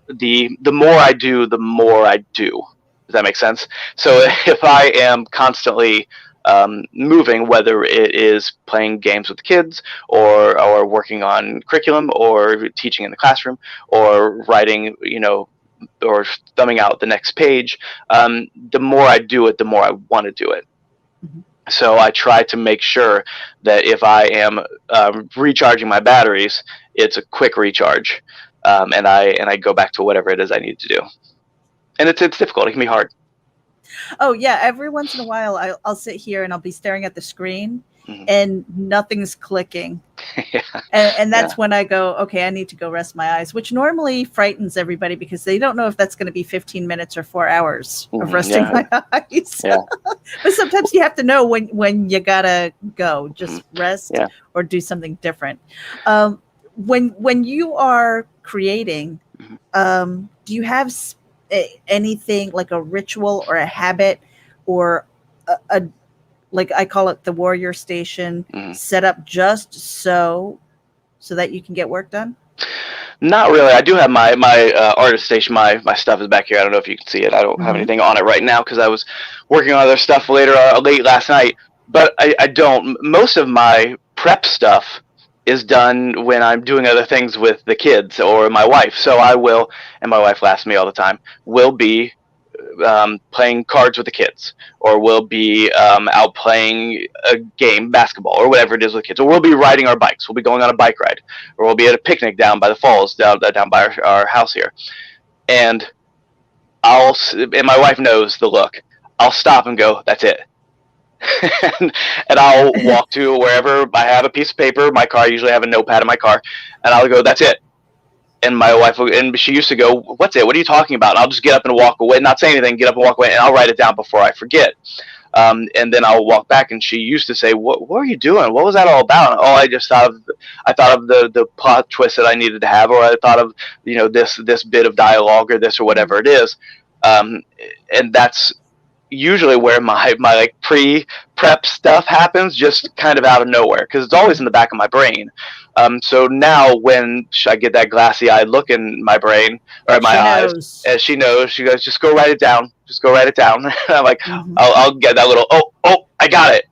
the more I do, the more I do. Does that make sense? So if I am constantly moving, whether it is playing games with the kids or working on curriculum or teaching in the classroom or writing, or thumbing out the next page, the more I do it, the more I want to do it. So I try to make sure that if I am recharging my batteries, it's a quick recharge, and I go back to whatever it is I need to do. And it's difficult. It can be hard. Oh yeah, every once in a while I'll sit here and I'll be staring at the screen and nothing's clicking. And that's when I go, okay, I need to go rest my eyes, which normally frightens everybody because they don't know if that's going to be 15 minutes or 4 hours of resting my eyes. But sometimes you have to know when you gotta go, just rest or do something different. When you are creating, do you have anything like a ritual or a habit or a like I call it the warrior station set up just so that you can get work done? Not really. I do have my artist station. My stuff is back here. I don't know if you can see it. I don't have anything on it right now because I was working on other stuff late last night. But I don't. Most of my prep stuff is done when I'm doing other things with the kids or my wife. So I will, and my wife laughs at me all the time, will be playing cards with the kids, or we'll be out playing a game, basketball, or whatever it is with kids, or we'll be riding our bikes. We'll be going on a bike ride, or we'll be at a picnic down by the falls, down by our house here. And and my wife knows the look. I'll stop and go, that's it. and I'll walk to wherever I have a piece of paper, my car. I usually have a notepad in my car, and I'll go, that's it. And my wife, and she used to go, what's it? What are you talking about? And I'll just get up and walk away, not say anything, get up and walk away, and I'll write it down before I forget. And then I'll walk back, and she used to say, what were you doing? What was that all about? Oh, I thought of the plot twist that I needed to have, or I thought of, this bit of dialogue or this or whatever it is. And that's usually where my like prep stuff happens just kind of out of nowhere because it's always in the back of my brain. So now when I get that glassy-eyed look in my brain or my eyes, as she knows, she goes, "Just go write it down. Just go write it down." I'm like, I'll get that little, oh, I got it.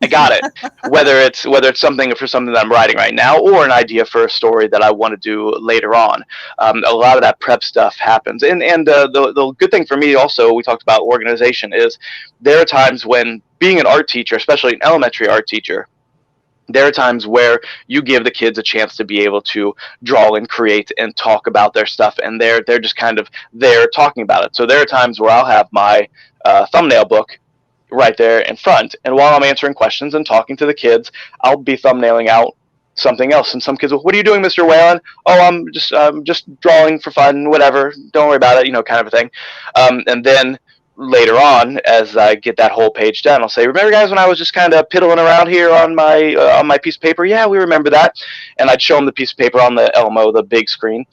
whether it's something that I'm writing right now or an idea for a story that I want to do later on. A lot of that prep stuff happens, and the good thing for me also, we talked about organization, is there are times when being an art teacher, especially an elementary art teacher, there are times where you give the kids a chance to be able to draw and create and talk about their stuff, and they're just kind of there talking about it. So there are times where I'll have my thumbnail book right there in front, and while I'm answering questions and talking to the kids, I'll be thumbnailing out something else. And some kids will, "What are you doing, Mr. Whalen?" "Oh, I'm just drawing for fun, whatever, don't worry about it," kind of a thing. And then later on, as I get that whole page done, I'll say, "Remember, guys, when I was just kind of piddling around here on my piece of paper? Yeah, we remember that." And I'd show them the piece of paper on the Elmo, the big screen,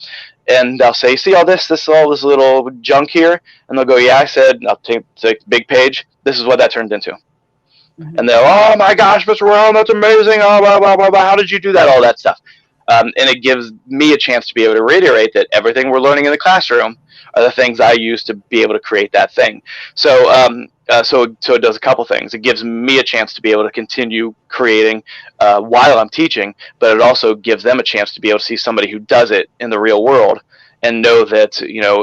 and I'll say, "See all this little junk here?" And they'll go, "Yeah." I said, I'll take the big page. "This is what that turned into." And they'll, "Oh my gosh, Mr. Whalen, that's amazing. Oh, blah, blah, blah, blah. How did you do that?" All that stuff. And it gives me a chance to be able to reiterate that everything we're learning in the classroom are the things I use to be able to create that thing. So so it does a couple things. It gives me a chance to be able to continue creating while I'm teaching, but it also gives them a chance to be able to see somebody who does it in the real world and know that,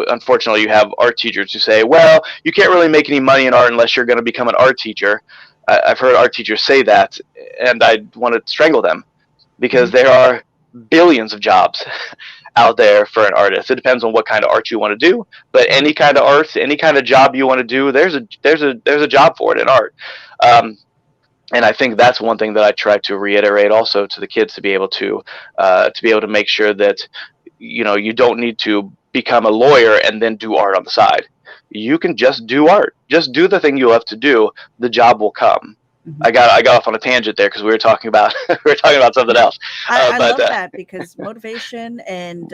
unfortunately, you have art teachers who say, "Well, you can't really make any money in art unless you're going to become an art teacher." I've heard art teachers say that, and I want to strangle them because there are billions of jobs out there for an artist. It depends on what kind of art you want to do, but any kind of art, any kind of job you want to do, there's a job for it in art. And I think that's one thing that I try to reiterate also to the kids, to be able to make sure that you don't need to become a lawyer and then do art on the side. You can just do art. Just do the thing you love to do. The job will come. I got off on a tangent there because we were talking about something else. I love that, because motivation and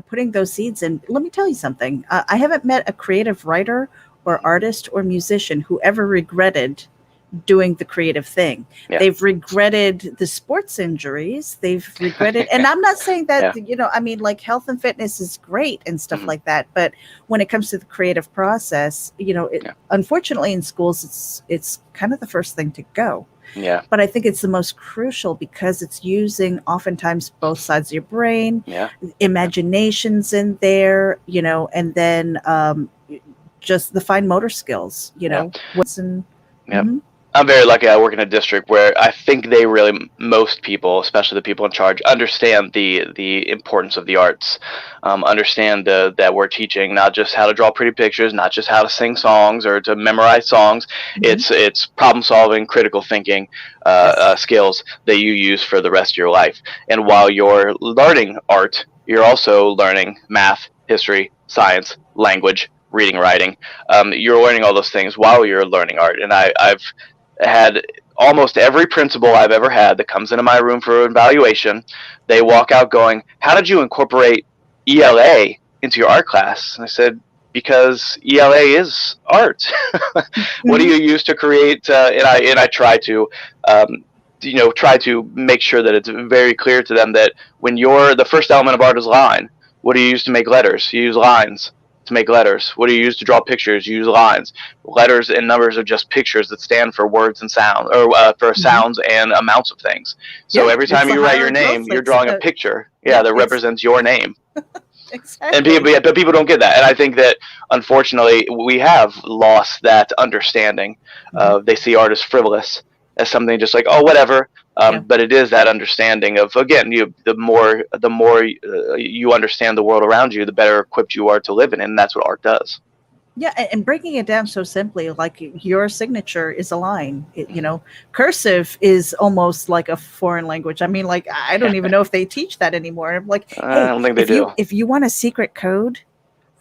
putting those seeds in. Let me tell you something. I haven't met a creative writer or artist or musician who ever regretted doing the creative thing. Yeah. They've regretted the sports injuries. They've regretted, and I'm not saying that, like health and fitness is great and stuff like that. But when it comes to the creative process, unfortunately in schools, it's kind of the first thing to go. Yeah. But I think it's the most crucial because it's using oftentimes both sides of your brain, imaginations in there, and then just the fine motor skills, what's in. Yeah. I'm very lucky. I work in a district where I think most people, especially the people in charge, understand the importance of the arts, understand that we're teaching not just how to draw pretty pictures, not just how to sing songs or to memorize songs. It's problem solving, critical thinking skills that you use for the rest of your life. And while you're learning art, you're also learning math, history, science, language, reading, writing. You're learning all those things while you're learning art. And I've had almost every principal I've ever had that comes into my room for evaluation, they walk out going, "How did you incorporate ELA into your art class?" And I said, "Because ELA is art." What do you use to create? And I try to try to make sure that it's very clear to them that when the first element of art is line, what do you use to make letters? You use lines to make letters. What do you use to draw pictures? You use lines. Letters and numbers are just pictures that stand for words and sound, or for sounds and amounts of things. So every time you write your name, you're drawing a picture that represents your name. Exactly. But people don't get that. And I think that, unfortunately, we have lost that understanding. They see art as frivolous, as something just like, oh, whatever. But it is that understanding of, again, the more you understand the world around you, the better equipped you are to live in it, and that's what art does. Yeah, and breaking it down so simply, like your signature is a line. Cursive is almost like a foreign language. I mean, like, I don't even know if they teach that anymore. I'm like, hey, I don't think they do. If you want a secret code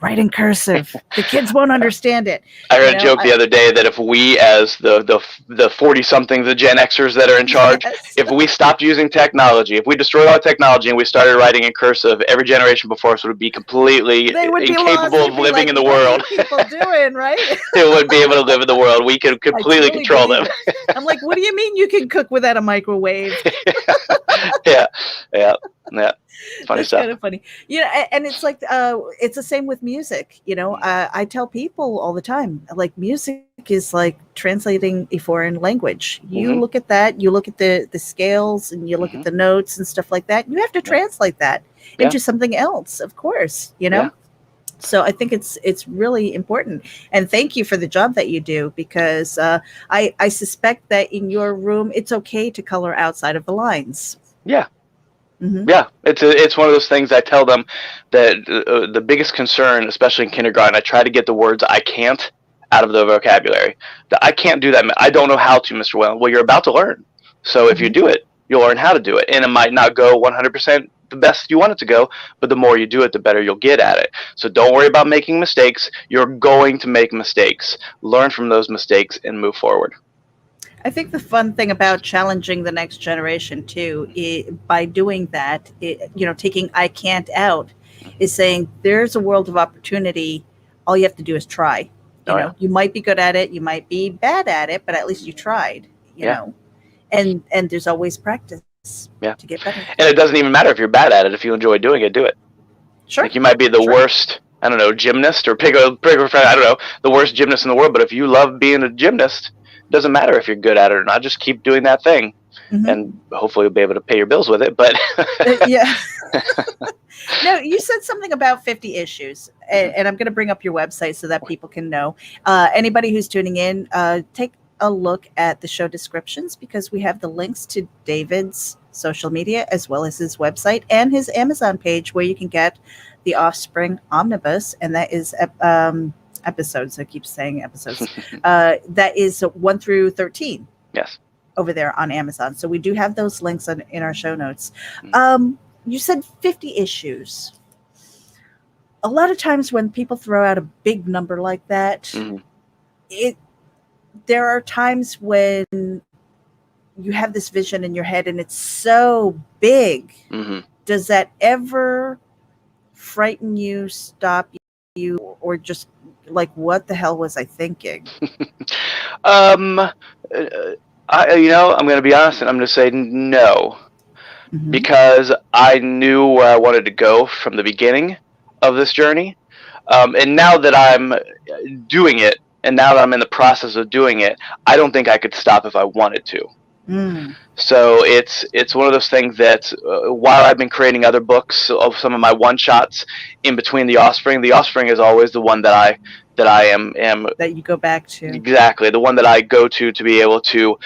write in cursive. The kids won't understand it. I heard a joke the other day that if we, as the 40-somethings, the Gen Xers that are in charge, Yes. if we stopped using technology, if we destroyed all technology and we started writing in cursive, every generation before us would be completely They would be incapable lost. of living like, in the what world. What are you people doing, right? They wouldn't be able to live in the world. We could completely totally control them. I'm like, what do you mean you can cook without a microwave? Yeah. Funny That's stuff. kind of funny. And it's like it's the same with music. I tell people all the time, like, music is like translating a foreign language. You look at that, you look at the scales, and you look at the notes and stuff like that. You have to translate that into something else, of course. Yeah. So I think it's really important. And thank you for the job that you do, because I suspect that in your room it's okay to color outside of the lines. Yeah. Yeah, it's one of those things. I tell them that the biggest concern, especially in kindergarten, I try to get the words "I can't" out of the vocabulary. I can't do that. I don't know how to, Mr. Whalen. Well, you're about to learn. So if you do it, you'll learn how to do it. And it might not go 100% the best you want it to go, but the more you do it, the better you'll get at it. So don't worry about making mistakes. You're going to make mistakes. Learn from those mistakes and move forward. I think the fun thing about challenging the next generation too, by doing that, taking "I can't" out, is saying there's a world of opportunity. All you have to do is try. You might be good at it, you might be bad at it, but at least you tried. You know, and there's always practice. To get better. And it doesn't even matter if you're bad at it. If you enjoy doing it, do it. Sure. Like, you might be the worst, I don't know, gymnast, or pick a friend, I don't know, the worst gymnast in the world. But if you love being a gymnast, it doesn't matter if you're good at it or not. Just keep doing that thing, and hopefully you'll be able to pay your bills with it. But yeah. No, you said something about 50 issues, and I'm going to bring up your website so that people can know. Anybody who's tuning in, take a look at the show descriptions, because we have the links to David's social media as well as his website and his Amazon page, where you can get the Offspring Omnibus, and that is episodes. I keep saying episodes. That is 1 through 13. Yes. Over there on Amazon. So we do have those links in our show notes. You said 50 issues. A lot of times when people throw out a big number like that, there are times when you have this vision in your head and it's so big. Does that ever frighten you, stop you, or just like, what the hell was I thinking? I'm going to be honest, and I'm going to say no, because I knew where I wanted to go from the beginning of this journey. And now that I'm doing it, and now that I'm in the process of doing it, I don't think I could stop if I wanted to. So it's one of those things that while I've been creating other books of some of my one-shots in between the Offspring is always the one that I am that you go back to. Exactly, the one that I go to be able to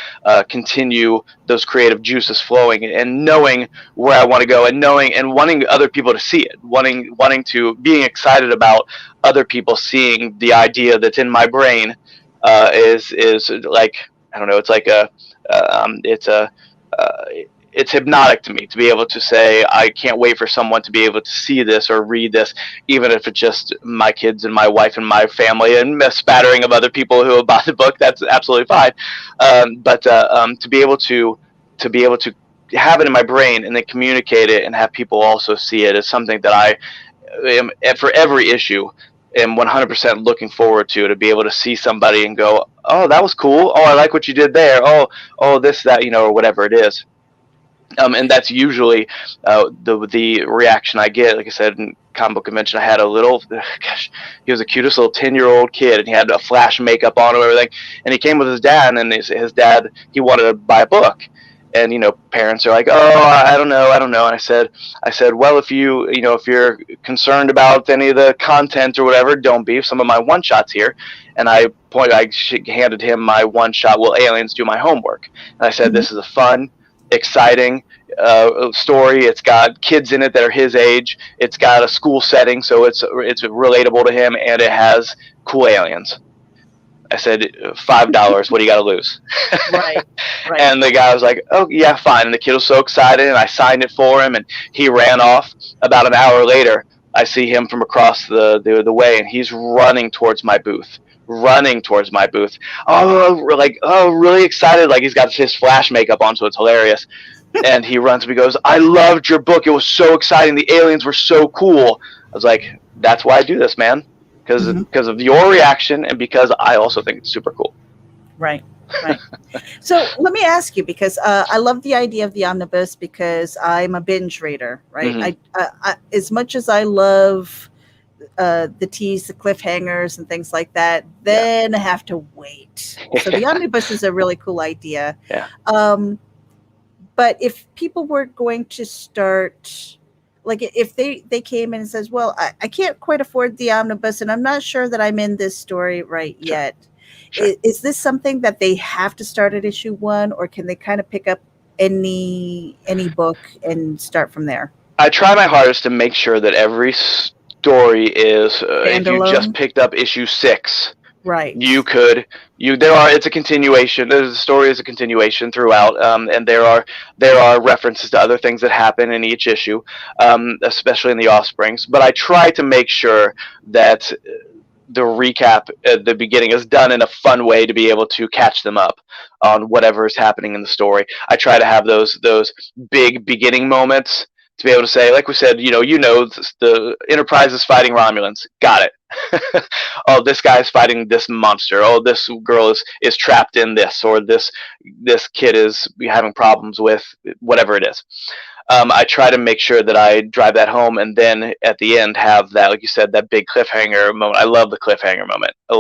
continue those creative juices flowing, and knowing where I want to go, and knowing and wanting other people to see it, wanting to, being excited about other people seeing the idea that's in my brain. Is like, I don't know, it's like it's hypnotic to me to be able to say, I can't wait for someone to be able to see this or read this, even if it's just my kids and my wife and my family and a spattering of other people who have bought the book. That's absolutely fine. But to be able to have it in my brain and then communicate it and have people also see it is something that I am, for every issue, am 100% looking forward to be able to see somebody and go, oh, that was cool. Oh, I like what you did there. Oh, this, that, or whatever it is. And that's usually the reaction I get. Like I said, in comic book convention, I had a little, he was the cutest little 10-year-old kid, and he had a flash makeup on him and everything. And he came with his dad, and his dad, he wanted to buy a book. And, parents are like, oh, I don't know. And I said, well, if you're concerned about any of the content or whatever, don't be. Some of my one-shots here. And I handed him my one-shot, Will Aliens Do My Homework? And I said, this is a fun, exciting story. It's got kids in it that are his age. It's got a school setting, so it's relatable to him, and it has cool aliens. I said, $5, what do you got to lose? Right. And the guy was like, oh, yeah, fine. And the kid was so excited, and I signed it for him, and he ran off. About an hour later, I see him from across the way, and he's running towards my booth. Oh, really excited, like he's got his Flash makeup on, so it's hilarious. And he runs to me and goes, I loved your book. It was so exciting. The aliens were so cool. I was like, that's why I do this, man. Because of your reaction, and because I also think it's super cool. Right. So let me ask you, because I love the idea of the omnibus, because I'm a binge reader, right? Mm-hmm. I as much as I love the tease, the cliffhangers and things like that, then I have to wait. So the omnibus is a really cool idea. Yeah. But if people were going to start, like if they came in and says, well, I can't quite afford the omnibus, and I'm not sure that I'm in this story right yet. Sure. Is this something that they have to start at issue 1, or can they kind of pick up any book and start from there? I try my hardest to make sure that every story is, if you just picked up issue 6, right, it's a continuation. The story is a continuation throughout, and there are references to other things that happen in each issue, especially in the Offsprings. But I try to make sure that the recap at the beginning is done in a fun way to be able to catch them up on whatever is happening in the story. I try to have those big beginning moments to be able to say, like we said, the Enterprise is fighting Romulans. Got it. Oh, this guy's fighting this monster. Oh, this girl is trapped in this, or this kid is having problems with whatever it is. I try to make sure that I drive that home, and then at the end have that, like you said, that big cliffhanger moment. I love the cliffhanger moment. I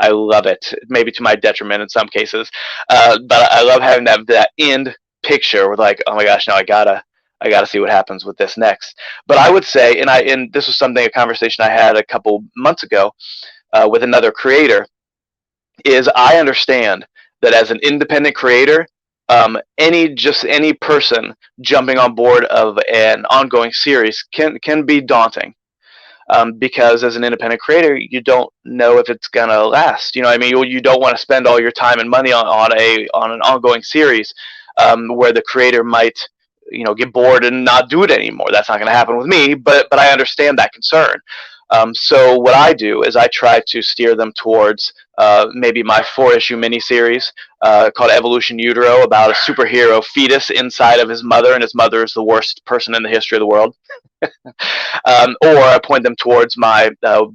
love it. Maybe to my detriment in some cases, but I love having that end picture with, like, oh my gosh, now I gotta see what happens with this next. But I would say, and this was a conversation I had a couple months ago with another creator, is I understand that as an independent creator, any person jumping on board of an ongoing series can be daunting, because as an independent creator, you don't know if it's gonna last. You know what I mean? You don't want to spend all your time and money on an ongoing series, where the creator might get bored and not do it anymore. That's not going to happen with me, but I understand that concern. So what I do is I try to steer them towards maybe my 4-issue miniseries called Evolution Utero, about a superhero fetus inside of his mother, and his mother is the worst person in the history of the world. Or I point them towards my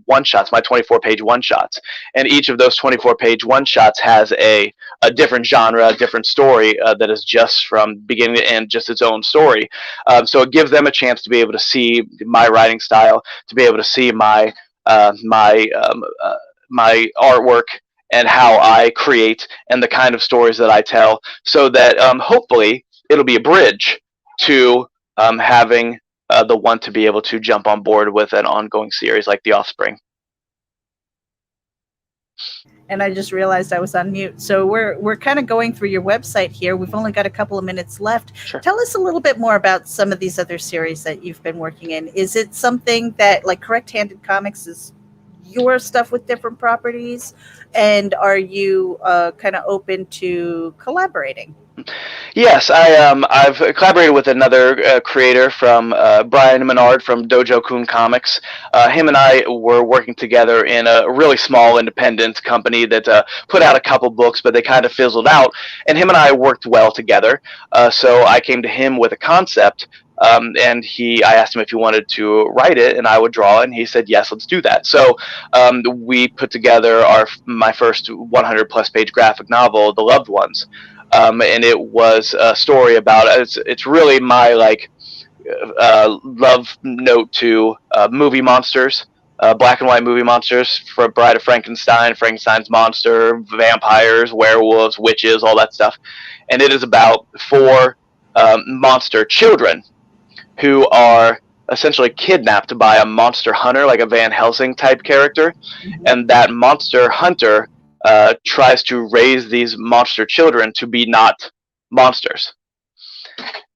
one-shots, my 24-page one-shots. And each of those 24-page one-shots has a different genre, a different story that is just from beginning to end, just its own story. So it gives them a chance to be able to see my writing style, to be able to see my artwork and how I create and the kind of stories that I tell, so that hopefully it'll be a bridge to having the one to be able to jump on board with an ongoing series like The Offspring. And I just realized I was on mute. So we're kind of going through your website here. We've only got a couple of minutes left. Sure. Tell us a little bit more about some of these other series that you've been working in. Is it something that, like, Correct Handed Comics is your stuff with different properties? And are you kind of open to collaborating? Yes, I've collaborated with another creator from Brian Menard from Dojo Kun Comics. Him and I were working together in a really small independent company that put out a couple books, but they kind of fizzled out. And him and I worked well together. So I came to him with a concept, and I asked him if he wanted to write it, and I would draw it, and he said, yes, let's do that. So we put together my first 100-plus page graphic novel, The Loved Ones. And it was a story about, it's really my love note to movie monsters, black and white movie monsters, for Bride of Frankenstein, Frankenstein's monster, vampires, werewolves, witches, all that stuff. And it is about 4 monster children who are essentially kidnapped by a monster hunter, like a Van Helsing type character. Mm-hmm. And that monster hunter tries to raise these monster children to be not monsters.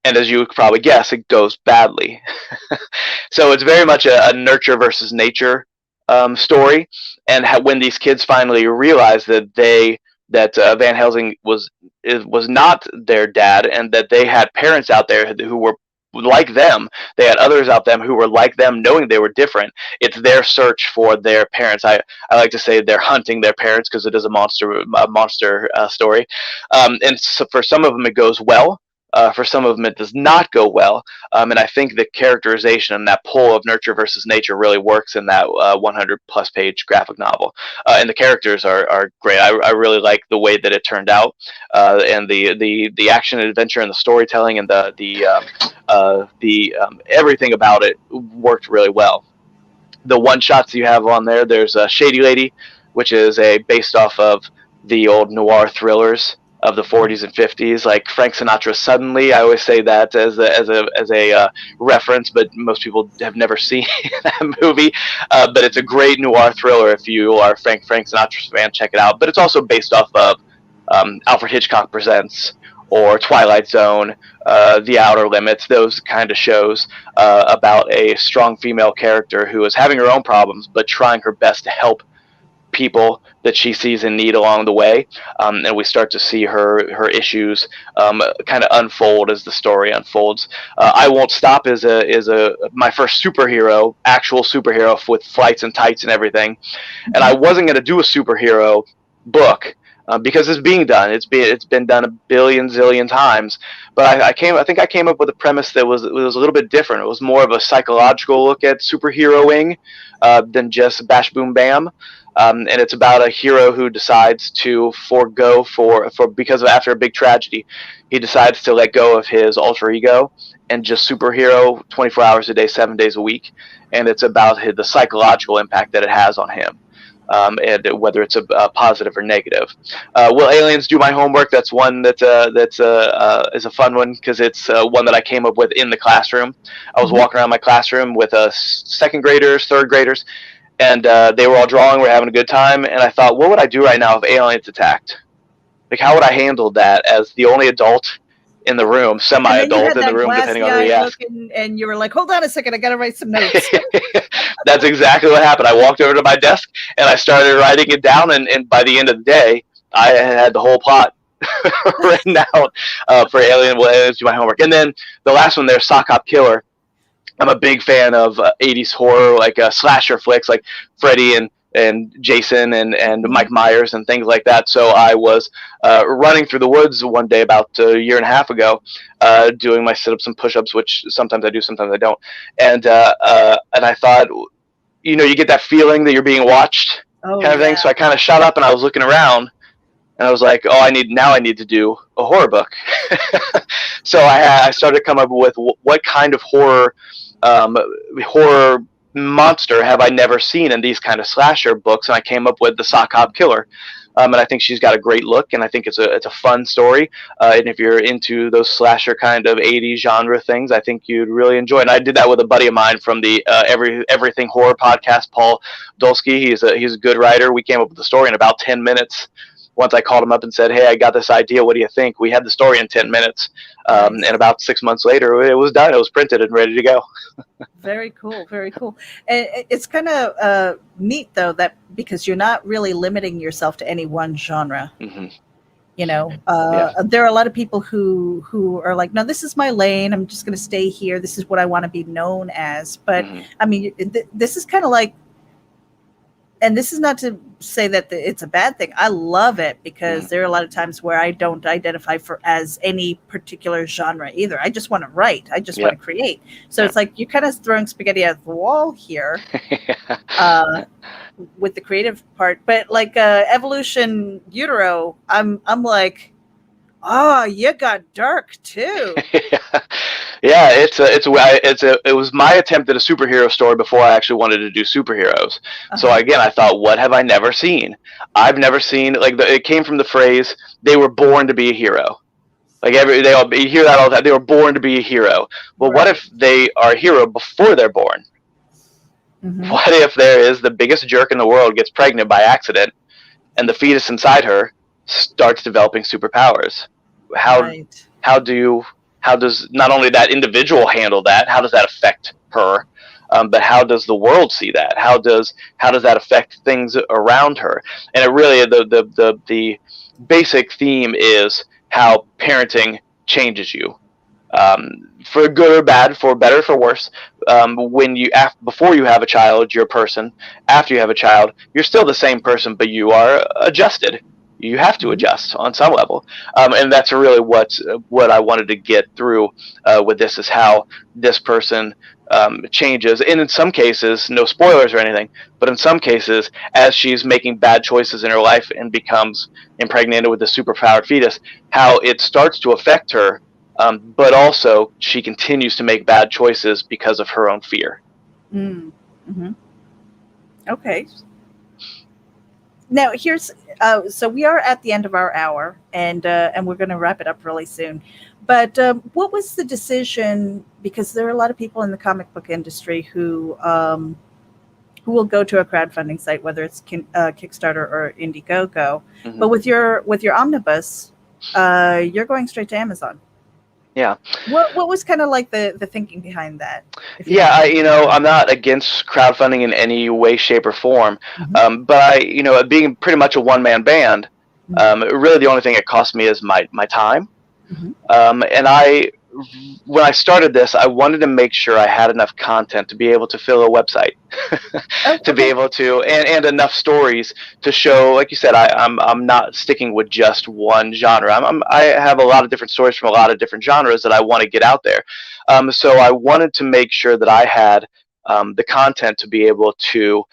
And as you could probably guess, it goes badly. So it's very much a nurture versus nature story. And when these kids finally realize that Van Helsing was not their dad, and that they had parents out there who were like them. They had others out them who were like them, knowing they were different. It's their search for their parents. I like to say they're hunting their parents because it is a monster story. And so for some of them it goes well. For some of them it does not go well. And I think the characterization and that pull of nurture versus nature really works in that 100 plus page graphic novel. And the characters are great. I really like the way that it turned out, and the action and adventure and the storytelling and the everything about it worked really well. The one shots you have on there's a Shady Lady, which is based off of the old noir thrillers of the 40s and 50s, like Frank Sinatra's Suddenly. I always say that as a reference, but most people have never seen that movie. But it's a great noir thriller. If you are a Frank Sinatra fan, check it out. But it's also based off of Alfred Hitchcock Presents or Twilight Zone, The Outer Limits, those kind of shows about a strong female character who is having her own problems, but trying her best to help people that she sees in need along the way, and we start to see her issues kind of unfold as the story unfolds. I Won't Stop is my first actual superhero with flights and tights and everything, and I wasn't going to do a superhero book because it's being done. It's been done a billion zillion times, but I think I came up with a premise that was a little bit different. It was more of a psychological look at superheroing than just bash boom bam. And it's about a hero who decides to forego because after a big tragedy, he decides to let go of his alter ego and just superhero 24 hours a day, 7 days a week. And it's about the psychological impact that it has on him, and whether it's a positive or negative. Will Aliens Do My Homework? That's one that is a fun one because it's one that I came up with in the classroom. I was walking around my classroom with second graders, third graders, and they were all drawing. We're having a good time, and I thought, what would I do right now if aliens attacked? Like, how would I handle that as the only adult in the room, semi-adult in the room, depending on who you ask? And you were like, hold on a second, I got to write some notes. That's exactly what happened. I walked over to my desk, and I started writing it down, and by the end of the day, I had the whole plot written out for Aliens Do My Homework. And then the last one there, Sock Hop Killer. I'm a big fan of 80s horror, like slasher flicks, like Freddy and Jason and Mike Myers and things like that. So I was running through the woods one day about a year and a half ago, doing my sit-ups and push-ups, which sometimes I do, sometimes I don't. And I thought, you get that feeling that you're being watched, kind of thing. So I kind of shut up and I was looking around, and I was like, oh, I need to do a horror book. So I started to come up with what kind of horror monster have I never seen in these kind of slasher books, and I came up with the Sock Hop Killer. And I think she's got a great look, and I think it's a fun story. And if you're into those slasher kind of 80s genre things, I think you'd really enjoy it. And I did that with a buddy of mine from the Everything Horror podcast, Paul Dolsky. He's a good writer. We came up with the story in about 10 minutes. Once I called him up and said, hey, I got this idea. What do you think? We had the story in 10 minutes. And about 6 months later, it was done. It was printed and ready to go. Very cool. Very cool. And it's kind of neat, though, that because you're not really limiting yourself to any one genre. Mm-hmm. There are a lot of people who are like, no, this is my lane. I'm just going to stay here. This is what I want to be known as. But I mean, this is kind of like, and this is not to say that it's a bad thing. I love it because there are a lot of times where I don't identify as any particular genre either. I just want to write. I just want to create. So it's like you're kind of throwing spaghetti at the wall here with the creative part. But like Evolution Utero, I'm like, oh, you got dark too. Yeah, it was my attempt at a superhero story before I actually wanted to do superheroes. So again, I thought, what have I never seen? I've never seen it came from the phrase they were born to be a hero. Like you hear that all the time. They were born to be a hero. Well, what if they are a hero before they're born? What if there is the biggest jerk in the world gets pregnant by accident, and the fetus inside her starts developing superpowers? How does not only that individual handle that? How does that affect her? But how does the world see that? How does that affect things around her? And it really the basic theme is how parenting changes you. for good or bad, for better or for worse. When you before you have a child, you're a person. After you have a child, you're still the same person, but you are adjusted. You have to adjust on some level, and that's really what I wanted to get through with this, is how this person changes. And in some cases, no spoilers or anything, but in some cases, as she's making bad choices in her life and becomes impregnated with a superpowered fetus, how it starts to affect her, but also she continues to make bad choices because of her own fear. Mm-hmm. Okay. Now here's so we are at the end of our hour, and we're going to wrap it up really soon. But what was the decision? Because there are a lot of people in the comic book industry who will go to a crowdfunding site, whether it's Kickstarter or Indiegogo. Mm-hmm. But with your omnibus, you're going straight to Amazon. Yeah. What was kind of like the thinking behind that? Yeah, I'm not against crowdfunding in any way, shape, or form. Mm-hmm. But being pretty much a one-man band, really the only thing it cost me is my time. Mm-hmm. And when I started this, I wanted to make sure I had enough content to be able to fill a website, to be able to, and enough stories to show, like you said, I'm not sticking with just one genre. I have a lot of different stories from a lot of different genres that I want to get out there. So I wanted to make sure that I had the content to be able to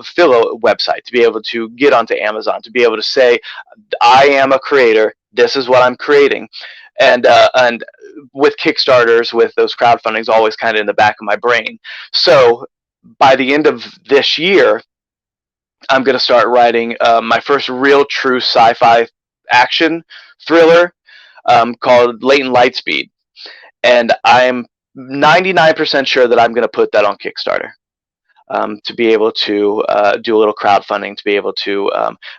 fill a website, to be able to get onto Amazon, to be able to say, I am a creator. This is what I'm creating. And with Kickstarters, with those crowdfundings, always kind of in the back of my brain. So by the end of this year, I'm going to start writing my first real true sci-fi action thriller called Latent Lightspeed. And I'm 99% sure that I'm going to put that on Kickstarter. To be able to do a little crowdfunding, to be able to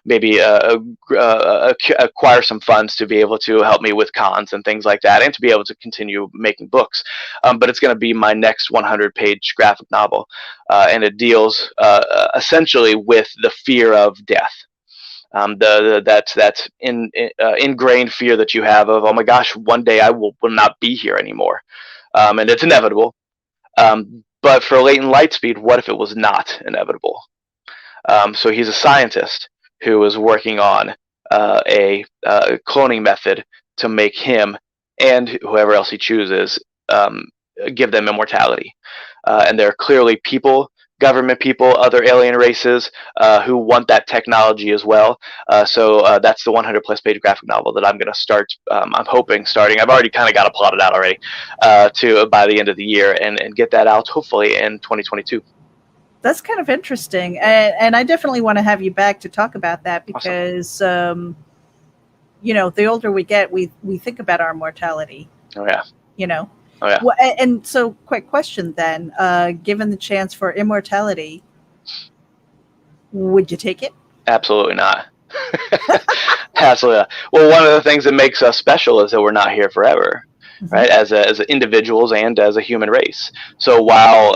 maybe acquire some funds to be able to help me with cons and things like that, and to be able to continue making books. But it's going to be my next 100-page graphic novel, and it deals essentially with the fear of death. That's ingrained fear that you have of, oh my gosh, one day I will not be here anymore, and it's inevitable. But for Latent Lightspeed, what if it was not inevitable? So he's a scientist who is working on a cloning method to make him and whoever else he chooses give them immortality. And there are clearly people, government people, other alien races who want that technology as well. So that's the 100-plus page graphic novel that I'm going to start. I'm hoping starting. I've already kind of got it plotted out already to by the end of the year, and get that out hopefully in 2022. That's kind of interesting, and I definitely want to have you back to talk about that, because awesome. The older we get, we think about our mortality. Oh yeah. Oh yeah. Well, and so, quick question then: given the chance for immortality, would you take it? Absolutely not. Absolutely not. Well, one of the things that makes us special is that we're not here forever, right? As individuals and as a human race. So while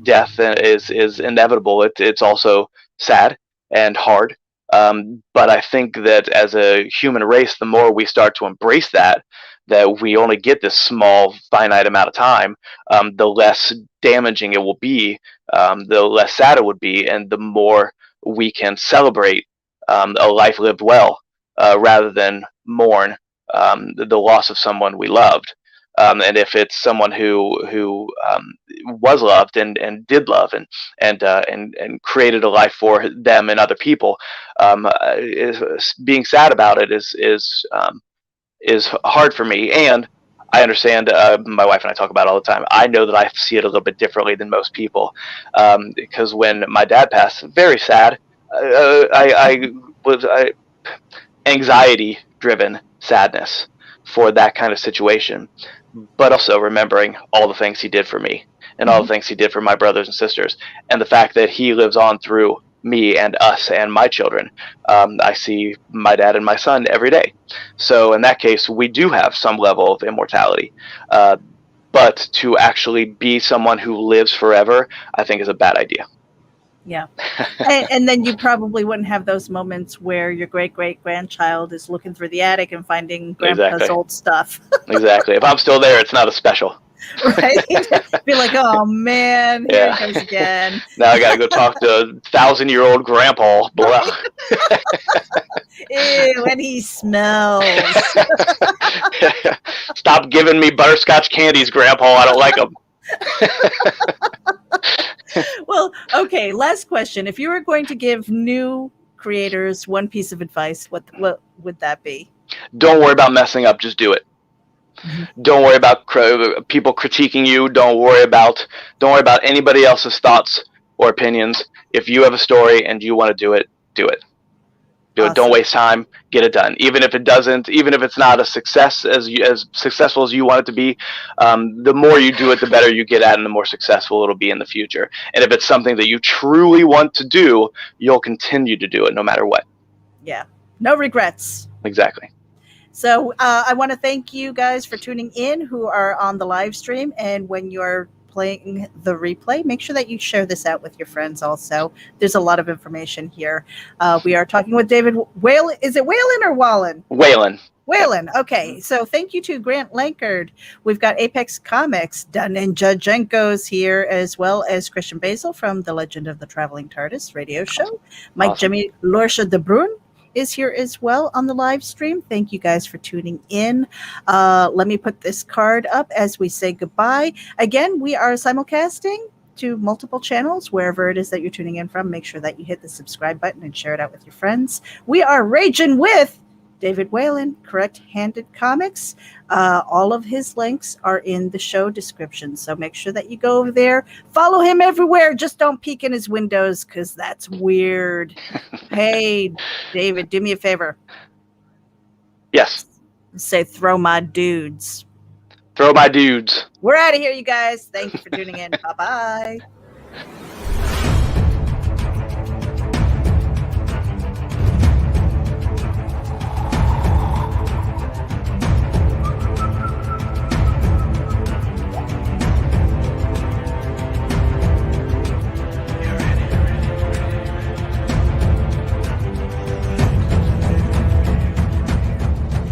death is inevitable, it's also sad and hard. But I think that as a human race, the more we start to embrace that we only get this small, finite amount of time, the less damaging it will be, the less sad it would be, and the more we can celebrate a life lived well, rather than mourn the loss of someone we loved. And if it's someone who was loved and did love and created a life for them and other people, being sad about it is hard for me. And I understand, my wife and I talk about it all the time. I know that I see it a little bit differently than most people, because when my dad passed, very sad. I was anxiety-driven sadness for that kind of situation, but also remembering all the things he did for me and all the things he did for my brothers and sisters, and the fact that he lives on through me and us and my children. I see my dad and my son every day. So in that case, we do have some level of immortality. But to actually be someone who lives forever, I think is a bad idea. Yeah. And then you probably wouldn't have those moments where your great-great-grandchild is looking through the attic and finding grandpa's Exactly. old stuff. Exactly. If I'm still there, it's not a special. Right? Be like, oh man, here Yeah. he goes again. Now I got to go talk to 1,000-year-old grandpa. Blah. Ew, and he smells. Stop giving me butterscotch candies, grandpa. I don't like them. Well, okay, last question. If you were going to give new creators one piece of advice, what would that be? Don't worry about messing up. Just do it. Mm-hmm. Don't worry about people critiquing you. Don't worry about anybody else's thoughts or opinions. If you have a story and you want to do it, do it. Awesome. Don't waste time. Get it done. Even if it's not a success as successful as you want it to be, the more you do it, the better you get at, and the more successful it'll be in the future. And if it's something that you truly want to do, you'll continue to do it no matter what. Yeah. No regrets. Exactly. So I want to thank you guys for tuning in who are on the live stream. And when you're playing the replay, make sure that you share this out with your friends also. There's a lot of information here. We are talking with David Whalen. Is it Whalen or Wallen? Whalen. Whalen. Okay. So thank you to Grant Lankard. We've got Apex Comics, Ninja Jenko's here, as well as Christian Basil from the Legend of the Traveling TARDIS radio show. Mike Jimmy Lorsha de Bruyne is here as well on the live stream. Thank you guys for tuning in. Let me put this card up as we say goodbye. Again, we are simulcasting to multiple channels, wherever it is that you're tuning in from. Make sure that you hit the subscribe button and share it out with your friends. We are raging with David Whalen, Correct Handed Comics. All of his links are in the show description, so make sure that you go over there. Follow him everywhere. Just don't peek in his windows, because that's weird. Hey, David, do me a favor. Yes. Say, throw my dudes. Throw my dudes. We're out of here, you guys. Thank you for tuning in. Bye-bye.